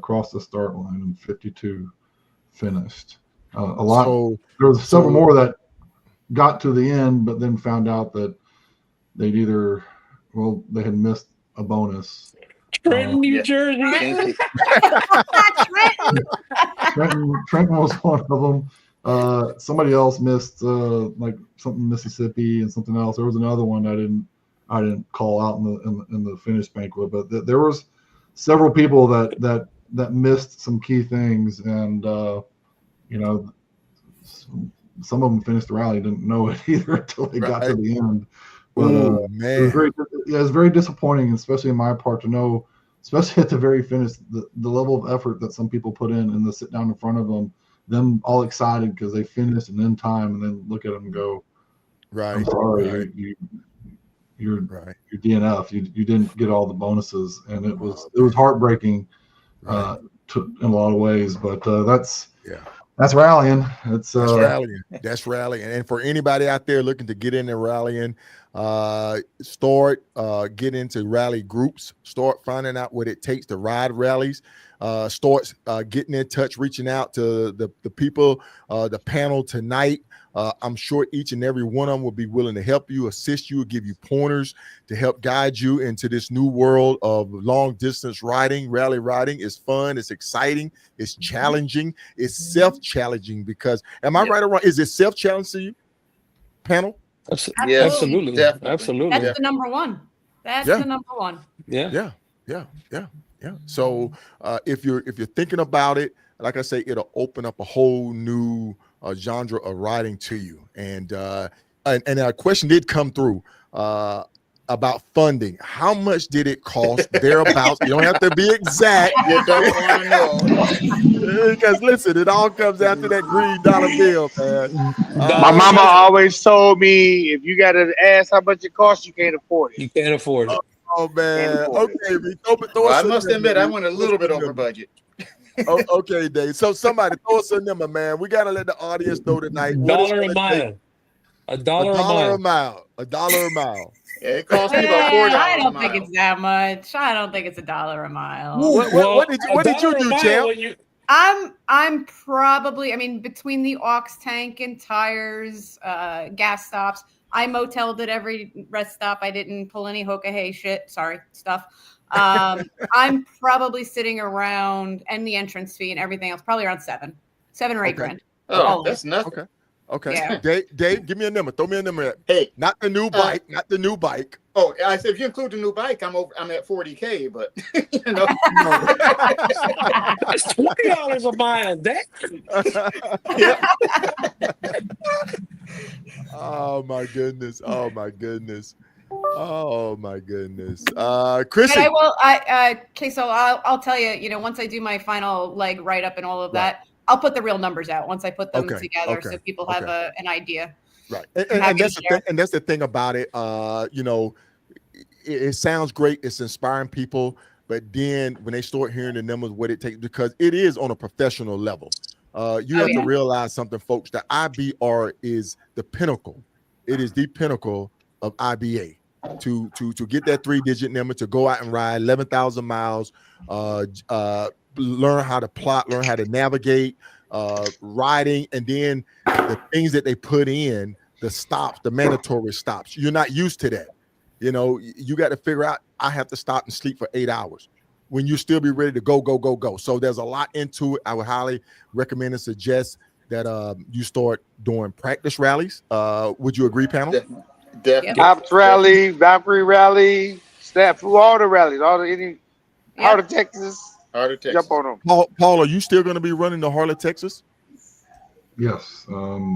crossed the start line and 52 finished. A lot. There was several more that got to the end, but then found out that they had missed a bonus. Trenton, New Jersey. Trenton was one of them. Somebody else missed like something Mississippi and something else. There was another one I didn't call out in the finish banquet, but there was several people that missed some key things, and some of them finished the rally, didn't know it either until they got to the end. But man, it was very disappointing, especially in my part, to know, especially at the very finish, the level of effort that some people put in, and the sit down in front of them all excited because they finished and in time, and then look at them and go, "I'm sorry, you're DNF. You didn't get all the bonuses," and it was heartbreaking in a lot of ways. But that's rallying. That's rallying. That's rallying. And for anybody out there looking to get into rallying, start get into rally groups. Start finding out what it takes to ride rallies. Start getting in touch, reaching out to the people, the panel tonight. I'm sure each and every one of them will be willing to help you, assist you, give you pointers to help guide you into this new world of long distance riding. Rally riding is fun. It's exciting. It's challenging. It's self-challenging, because am I right or wrong? Is it self-challenge to you, panel? Absolutely. Absolutely. That's the number one. That's the number one. Yeah. So if you're thinking about it, like I say, it'll open up a whole new genre of riding to you. And a question did come through. about funding. How much did it cost thereabouts? You don't have to be exact. You don't want to know. Because listen, it all comes down to that green dollar bill, man. My mama always told me, if you got to ask how much it costs, you can't afford it. You can't afford it. Oh man. Okay, Well, I must admit, I went a little bit over budget. Oh, okay, Dave. So somebody throw us a number, man. We gotta let the audience know tonight. $1 a mile. $1 a mile. $1 a mile. Yeah, it cost me about $4 I a don't mile. think it's that much. I don't think it's $1 a mile. What did you do, champ? I'm probably, I mean, between the aux tank and tires, gas stops, I moteled at every rest stop. I didn't pull any hookah hay shit. Sorry, stuff. I'm probably sitting around, and the entrance fee and everything else, probably around $7 or $8 grand. Oh, that's nothing. Okay. Yeah. Dave, give me a number. Throw me a number. Hey, not the new bike. Not the new bike. Oh, I said if you include the new bike, I'm at $40K, but you know, it's $20 a mile. Yeah. Oh my goodness. Oh my goodness. Oh my goodness. Chrissy. But I will. Okay, so I'll tell you. You know, once I do my final leg write up and all of that, I'll put the real numbers out once I put them together, so people have an idea. Right, and that's the thing. And that's the thing about it. You know, it sounds great. It's inspiring people, but then when they start hearing the numbers, what it takes, because it is on a professional level. You have to realize something, folks. The IBR is the pinnacle. It is the pinnacle of IBA. To get that 3-digit number, to go out and ride 11,000 miles, learn how to plot, learn how to navigate, riding, and then the things that they put in, the stops, the mandatory stops. You're not used to that. You know, you got to figure out, I have to stop and sleep for 8 hours when you still be ready to go. So there's a lot into it. I would highly recommend and suggest that you start doing practice rallies. Would you agree, panel? Definitely. Ops rally, Valkyrie rally, staff, all the rallies, Heart of Texas. Jump on them. Paul, are you still going to be running the Heart of Texas? Yes. Right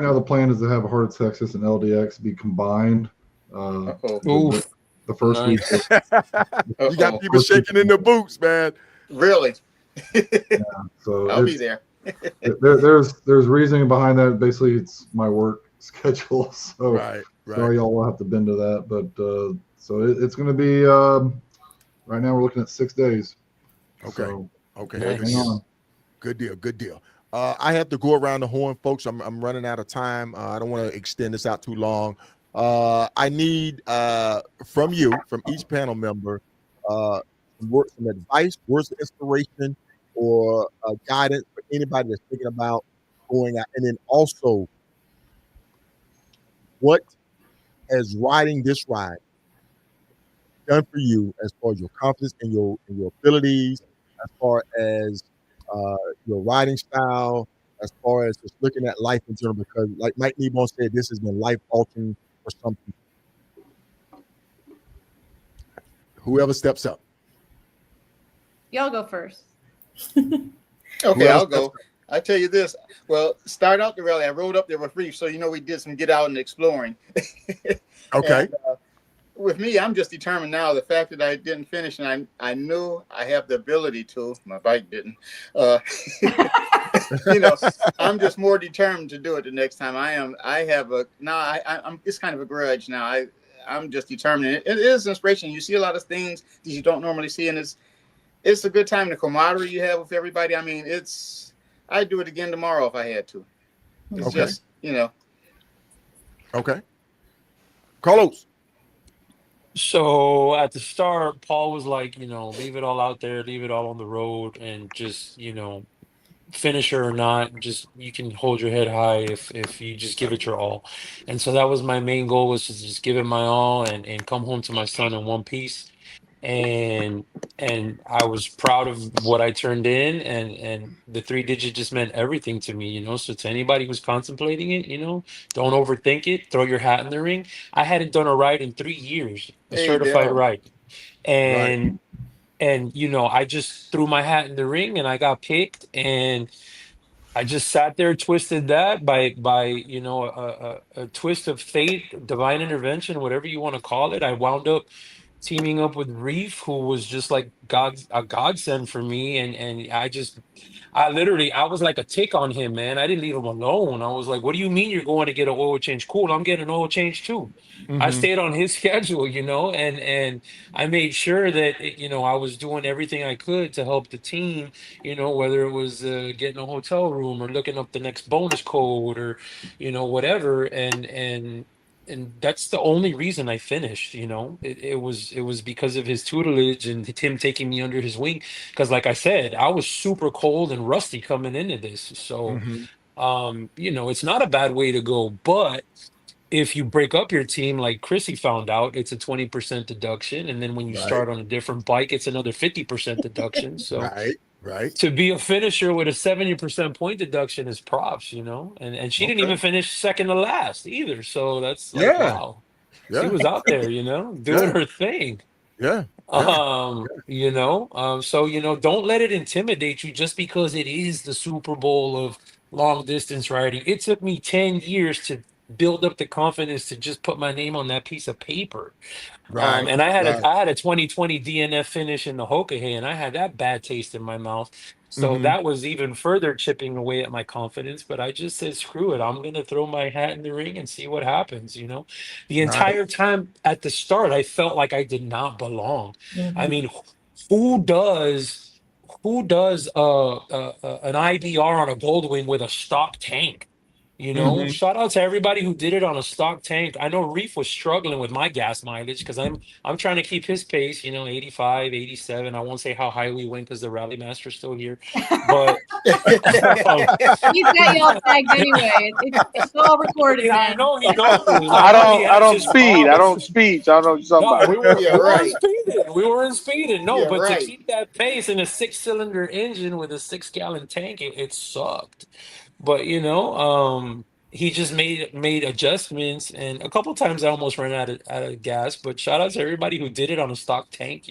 now the plan is to have a Heart of Texas and LDX be combined. The first week. You got people shaking in their boots, man. Really? So I'll be there. There's reasoning behind that. Basically, it's my work schedule. So right. Sorry, y'all will have to bend to that. But so it's going to be. Right now, we're looking at 6 days. Okay. So, okay. Hang on. Good deal. I have to go around the horn, folks. I'm running out of time. I don't want to extend this out too long. I need from each panel member, some advice, words of inspiration, or guidance for anybody that's thinking about going out. And then also, what has riding this ride done for you as far as your confidence and your abilities, as far as your riding style, as far as just looking at life in general? Because like Mike Kneebone said, this has been life altering for some people. Whoever steps up. Y'all go first. Okay, I'll go. I tell you this. Well, start out the rally. I rode up there with Reef, so we did some get out and exploring. Okay. And, with me, I'm just determined now. The fact that I didn't finish, and I knew I have the ability to. My bike didn't. I'm just more determined to do it the next time. I'm. It's kind of a grudge now. I'm just determined. It is inspiration. You see a lot of things that you don't normally see, and it's a good time. The camaraderie you have with everybody. I mean, I'd do it again tomorrow if I had to. It's just. Okay. Carlos. So at the start, Paul was like, leave it all out there, leave it all on the road, and just, finisher or not, just you can hold your head high if you just give it your all. And so that was my main goal, was to just give it my all and come home to my son in one piece. And I was proud of what I turned in, and the 3-digit just meant everything to me, So to anybody who's contemplating it, don't overthink it. Throw your hat in the ring. I hadn't done a ride in 3 years, a certified ride, and I just threw my hat in the ring and I got picked, and I just sat there, twisted that by a twist of fate, divine intervention, whatever you want to call it. I wound up teaming up with Reef, who was just like a godsend for me, and I was like a tick on him, man. I didn't leave him alone. I was like, "What do you mean you're going to get an oil change?" Cool, I'm getting an oil change too. I Mm-hmm. stayed on his schedule, and I made sure that I was doing everything I could to help the team. Whether it was getting a hotel room or looking up the next bonus code or whatever, and that's the only reason I finished. It was because of his tutelage and him taking me under his wing. Because, like I said, I was super cold and rusty coming into this. So, Mm-hmm. it's not a bad way to go. But if you break up your team, like Chrissy found out, it's a 20% deduction. And then when you Right. start on a different bike, it's another 50% deduction. So Right. Right. to be a finisher with a 70% point deduction is props, and she didn't Okay. even finish second to last either. So that's like, Yeah. wow, she Yeah. was out there, doing Yeah. her thing. Yeah. Yeah. So don't let it intimidate you just because it is the Super Bowl of long distance riding. It took me 10 years to build up the confidence to just put my name on that piece of paper. Right. And I had Right. a 2020 DNF finish in the Hokahay, and I had that bad taste in my mouth. So Mm-hmm. that was even further chipping away at my confidence. But I just said, screw it. I'm gonna throw my hat in the ring and see what happens. The Right. entire time at the start, I felt like I did not belong. I Mhm. mean, who does an IBR on a Goldwing with a stock tank? Mm-hmm. Shout out to everybody who did it on a stock tank. I know Reef was struggling with my gas mileage because I'm trying to keep his pace, 85, 87. I won't say how high we went because the rally master's still here. But um, He's got y'all tagged anyway. It's all recorded, I man. know he knows. I I know he don't has his speed. I don't calls. speed. So I don't know what you're No, talking about. Yeah, we weren't right. speeding. We weren't speeding. No, Yeah, but to right. keep that pace in a 6-cylinder engine with a 6-gallon tank, it sucked. But he just made adjustments, and a couple times I almost ran out of gas. But shout out to everybody who did it on a stock tank.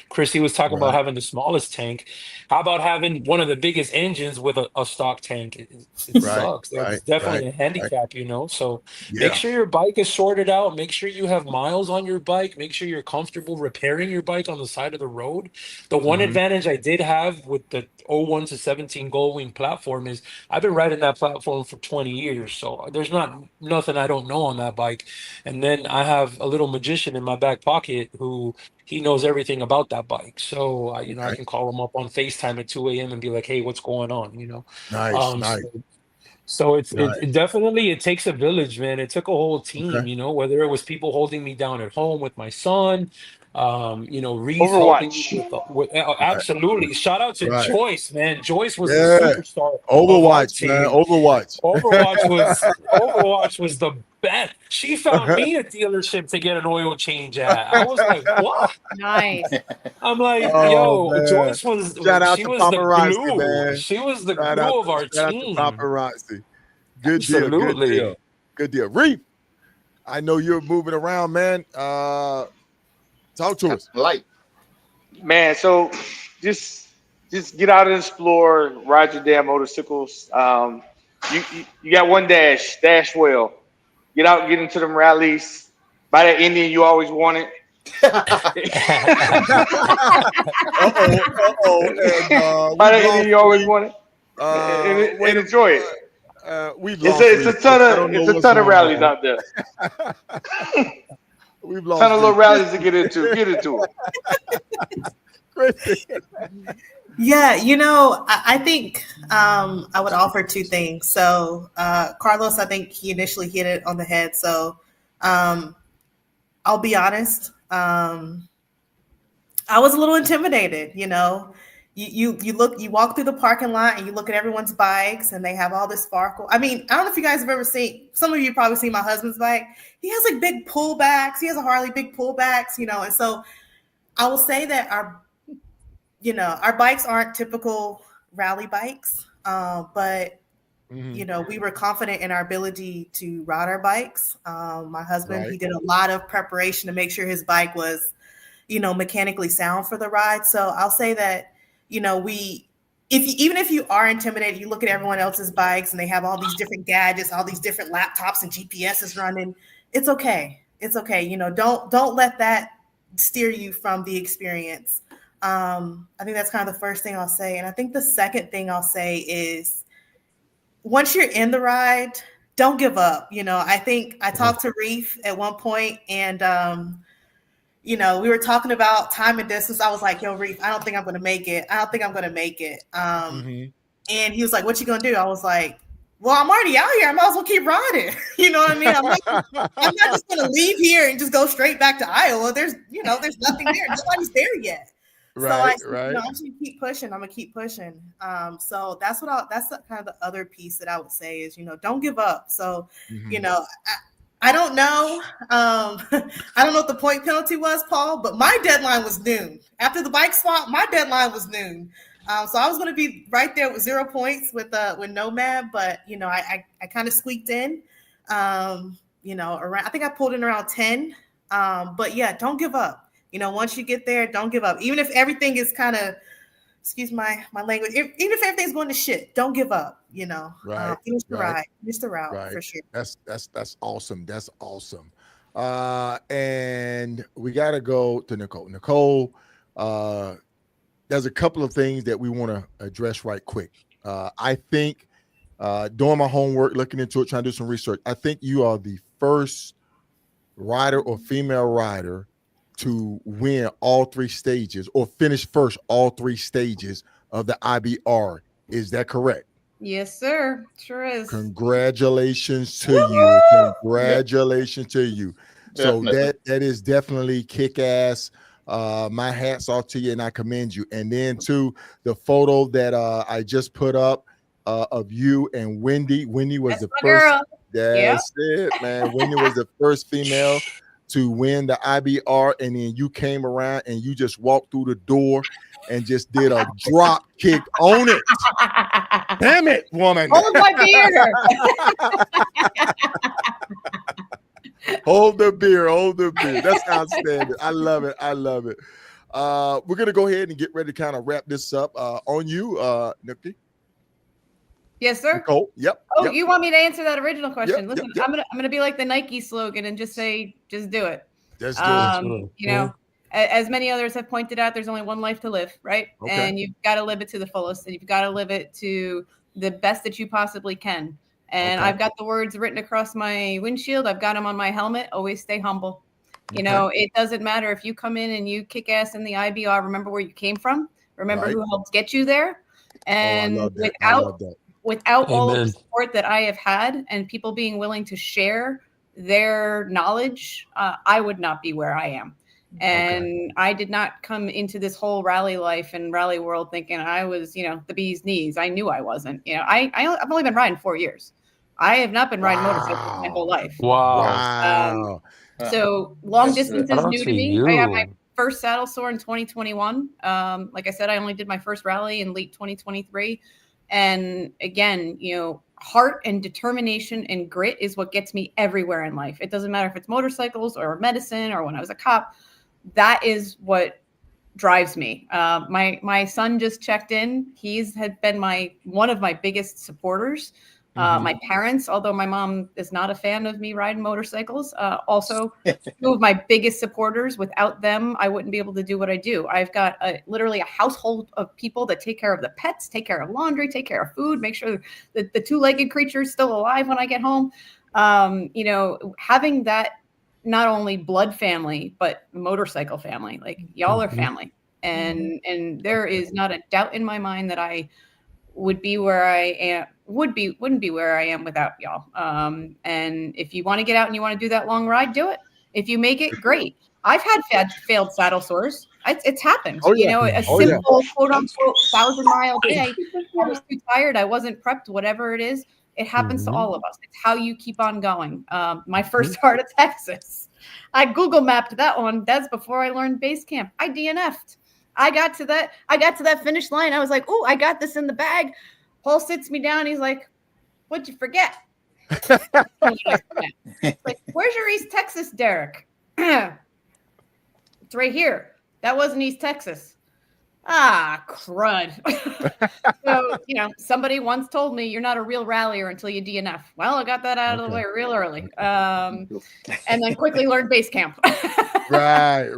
Chrissy was talking about Right. having the smallest tank. How about having one of the biggest engines with a stock tank? It Right. sucks. Right. That's definitely Right. a Right. handicap. So make Yeah. sure your bike is sorted out. Make sure you have miles on your bike. Make sure you're comfortable repairing your bike on the side of the road. The one Mm-hmm. advantage I did have with the 01 to 17 Goldwing platform is I've been riding that platform for 20 years. So there's not nothing I don't know on that bike. And then I have a little magician in my back pocket who he knows everything about that bike. So I Okay. can call him up on FaceTime at 2 a.m. and be like, hey, what's going on? Nice. Um, Nice. so so it Nice. definitely it takes a village, man. It took a whole team, Okay. whether it was people holding me down at home with my son, Reef helping me Overwatch. with Right. absolutely. Shout out to Right. Joyce, man. Joyce was the Yeah. superstar of our Overwatch, man. team. Overwatch. Overwatch was the best. She found me a dealership to get an oil change at. I was like, what? Nice. I'm like, Oh yo, man. Joyce was Shout out she to was the paparazzi, glue. man. She was the Shout out glue of to our shout out to team. paparazzi. Good deal. Good deal. Absolutely. Good deal. Reef, I know you're moving around, man. Talk to us. Light. Man, so just get out and explore, ride your damn motorcycles. You got one dash well. Get out, get into them rallies. Buy that Indian you always wanted. Uh-oh. And Buy we've that Indian lost you always Reef. wanted, and, Wait and a enjoy it. we've It's lost a, it's Reef, a ton folks. I of don't know it's a what's ton of going rallies on. out there. We've Ton lost of little Reef. rallies to get into. Get into it. Chrissy. Yeah, I think I would offer two things. So, Carlos, I think he initially hit it on the head. So, I'll be honest. I was a little intimidated. You walk through the parking lot and you look at everyone's bikes and they have all this sparkle. I mean, I don't know if you guys have ever seen. Some of you probably seen my husband's bike. He has like big pullbacks. He has a Harley, big pullbacks. And so I will say that our bikes aren't typical rally bikes, but Mhm. we were confident in our ability to ride our bikes. My husband, Right. he did a lot of preparation to make sure his bike was, mechanically sound for the ride. So I'll say that, we even if you are intimidated, you look at everyone else's bikes and they have all these different gadgets, all these different laptops and GPS is running. It's okay. It's okay. You know, don't let that steer you from the experience. I think that's kind of the first thing I'll say. And I think the second thing I'll say is once you're in the ride, don't give up. You know, I think I talked to Reef at one point and you know, we were talking about time and distance. I was like, yo, Reef, I don't think I'm going to make it. I don't think I'm going to make it. And he was like, what you going to do? I was like, well, I'm already out here. I might as well keep riding. You know what I mean? I'm not just going to leave here and just go straight back to Iowa. There's nothing there. Nobody's there yet. So I said, you know, I'm just gonna keep pushing. I'm gonna keep pushing. So that's that's kind of the other piece that I would say is, you know, don't give up. So, you know, I don't know. I don't know what the point penalty was, Paul, but my deadline was noon. After the bike swap, my deadline was noon. So I was going to be right there with 0 points with Nomad, but you know, I kind of squeaked in. You know, around, I think I pulled in around 10. But yeah, don't give up. You know, once you get there, don't give up. Even if everything is kind of, excuse my language, even if everything's going to shit, don't give up. You know, finish the ride, finish the route for sure. That's awesome. That's awesome. And we got to go to Nicole. Nicole, there's a couple of things that we want to address right quick. I think doing my homework, looking into it, trying to do some research, I think you are the first rider or female rider to win all three stages or finish first all three stages of the IBR. Is that correct? Yes, sir. Sure is. Congratulations to you. Congratulations to you. So that is definitely kick-ass. My hat's off to you and I commend you. And then to the photo that I just put up of you and Wendy. Wendy was the first. Girl. That's it, man. Wendy was the first female to win the IBR, and then you came around and you just walked through the door and just did a drop kick on it. Damn it, woman. Hold my beer. Hold the beer. Hold the beer. That's outstanding. I love it. I love it. We're going to go ahead and get ready to kind of wrap this up. On you, Nikki. Yes, sir. Nicole. Yep. Oh, yep. you want me to answer that original question? Yep, Listen, yep. I'm gonna be like the Nike slogan and just say, just do it. Just do it. You know, as many others have pointed out, there's only one life to live, right? Okay. And you've got to live it to the fullest, and you've got to live it to the best that you possibly can. And I've got the words written across my windshield. I've got them on my helmet. Always stay humble. You know, it doesn't matter if you come in and you kick ass in the IBR. Remember where you came from. Remember who helped get you there. And without all of the support that I have had and people being willing to share their knowledge, I would not be where I am. And I did not come into this whole rally life and rally world thinking I was, you know, the bee's knees. I knew I wasn't. You know, I've only been riding 4 years. I have not been riding motorcycles my whole life. Wow. So long distance is new to me. I got my first saddle sore in 2021. Like I said, I only did my first rally in late 2023. And again, you know, heart and determination and grit is what gets me everywhere in life. It doesn't matter if it's motorcycles or medicine or when I was a cop. That is what drives me. My son just checked in. Had been one of my biggest supporters. My parents, although my mom is not a fan of me riding motorcycles, also two of my biggest supporters. Without them, I wouldn't be able to do what I do. I've got literally a household of people that take care of the pets, take care of laundry, take care of food, make sure that the two-legged creature is still alive when I get home. You know, having that not only blood family, but motorcycle family, like y'all are family. And there is not a doubt in my mind that I would be where I am, wouldn't be where I am without y'all. And if you want to get out and you want to do that long ride, do it. If you make it, great. I've had failed saddle sores. It's happened. You know, a simple quote unquote 1,000-mile day. I was too tired. I wasn't prepped, whatever it is. It happens to all of us. It's how you keep on going. My first heart of Texas, I Google mapped that one. That's before I learned base camp. I DNF'd. I got to that finish line. I was like, oh, I got this in the bag. Paul sits me down. He's like, what'd you forget? Like, where's your East Texas, Derek? It's right here. That wasn't East Texas. Ah, crud. So, somebody once told me you're not a real rallier until you DNF. Well, I got that out of the way real early. And then quickly learned base camp. Right.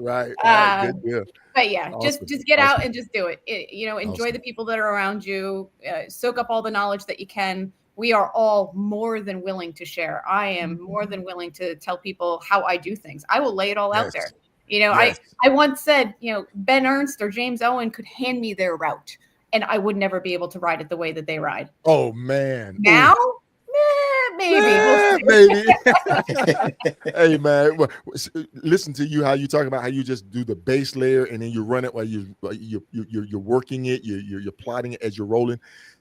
Good deal. But yeah, Awesome. just get Awesome. out and just do it. Enjoy Awesome. the people that are around you. Soak up all the knowledge that you can. We are all more than willing to share. I am more than willing to tell people how I do things. I will lay it all out there. Yes. I once said, Ben Ernst or James Owen could hand me their route and I would never be able to ride it the way that they ride. Oh, man. Now, maybe. Yeah, maybe. Hey, man. Listen to you, how you talk about how you just do the base layer and then you run it while you're working it, you're plotting it as you're rolling.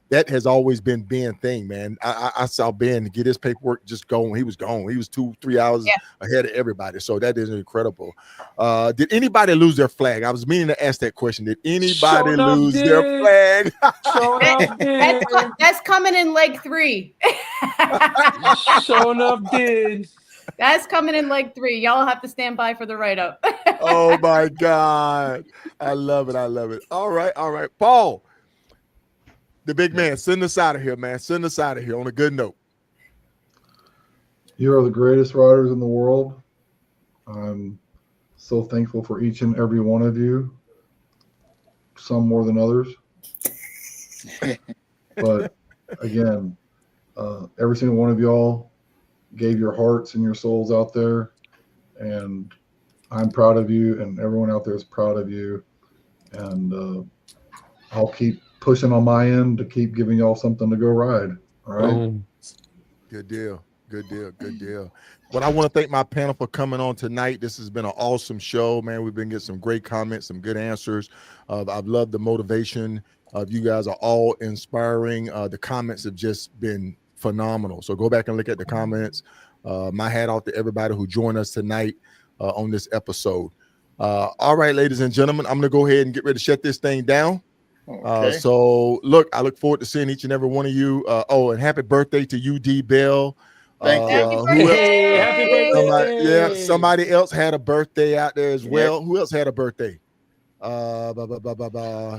That has always been Ben's thing, man. I saw Ben get his paperwork just going. He was gone. He was 2-3 hours ahead of everybody. So that is incredible. Did anybody lose their flag? I was meaning to ask that question. Did anybody lose their flag? That's coming in leg 3. Showing up did. That's coming in leg 3. Y'all have to stand by for the write-up. Oh, my God. I love it. All right. Paul. The big man, send us out of here, man. Send us out of here on a good note. You are the greatest riders in the world. I'm so thankful for each and every one of you. Some more than others. But again, every single one of y'all gave your hearts and your souls out there. And I'm proud of you, and everyone out there is proud of you. And I'll keep pushing on my end to keep giving y'all something to go ride. All right. Good deal. Well, I want to thank my panel for coming on tonight. This has been an awesome show, man. We've been getting some great comments, some good answers. I've loved the motivation. You guys are all inspiring. The comments have just been phenomenal. So go back and look at the comments. My hat off to everybody who joined us tonight on this episode. All right, ladies and gentlemen, I'm going to go ahead and get ready to shut this thing down. Okay. So look, I look forward to seeing each and every one of you. And happy birthday to you, D Bell. Thank you. Happy birthday. Somebody else had a birthday out there as well. Yeah. Who else had a birthday?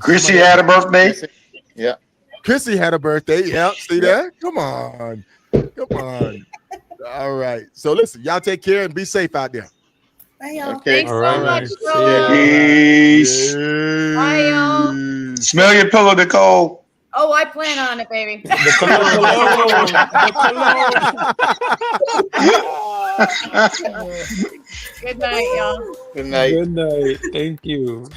Chrissy had a birthday. Yeah. Chrissy had a birthday. Yep. See that? Come on. All right. So listen, y'all take care and be safe out there. Bye, y'all. Okay. Thanks so much, See bro. Peace. Bye, y'all. Smell your pillow, Nicole. Oh, I plan on it, baby. The cologne. Good night, y'all. Good night. Good night. Thank you.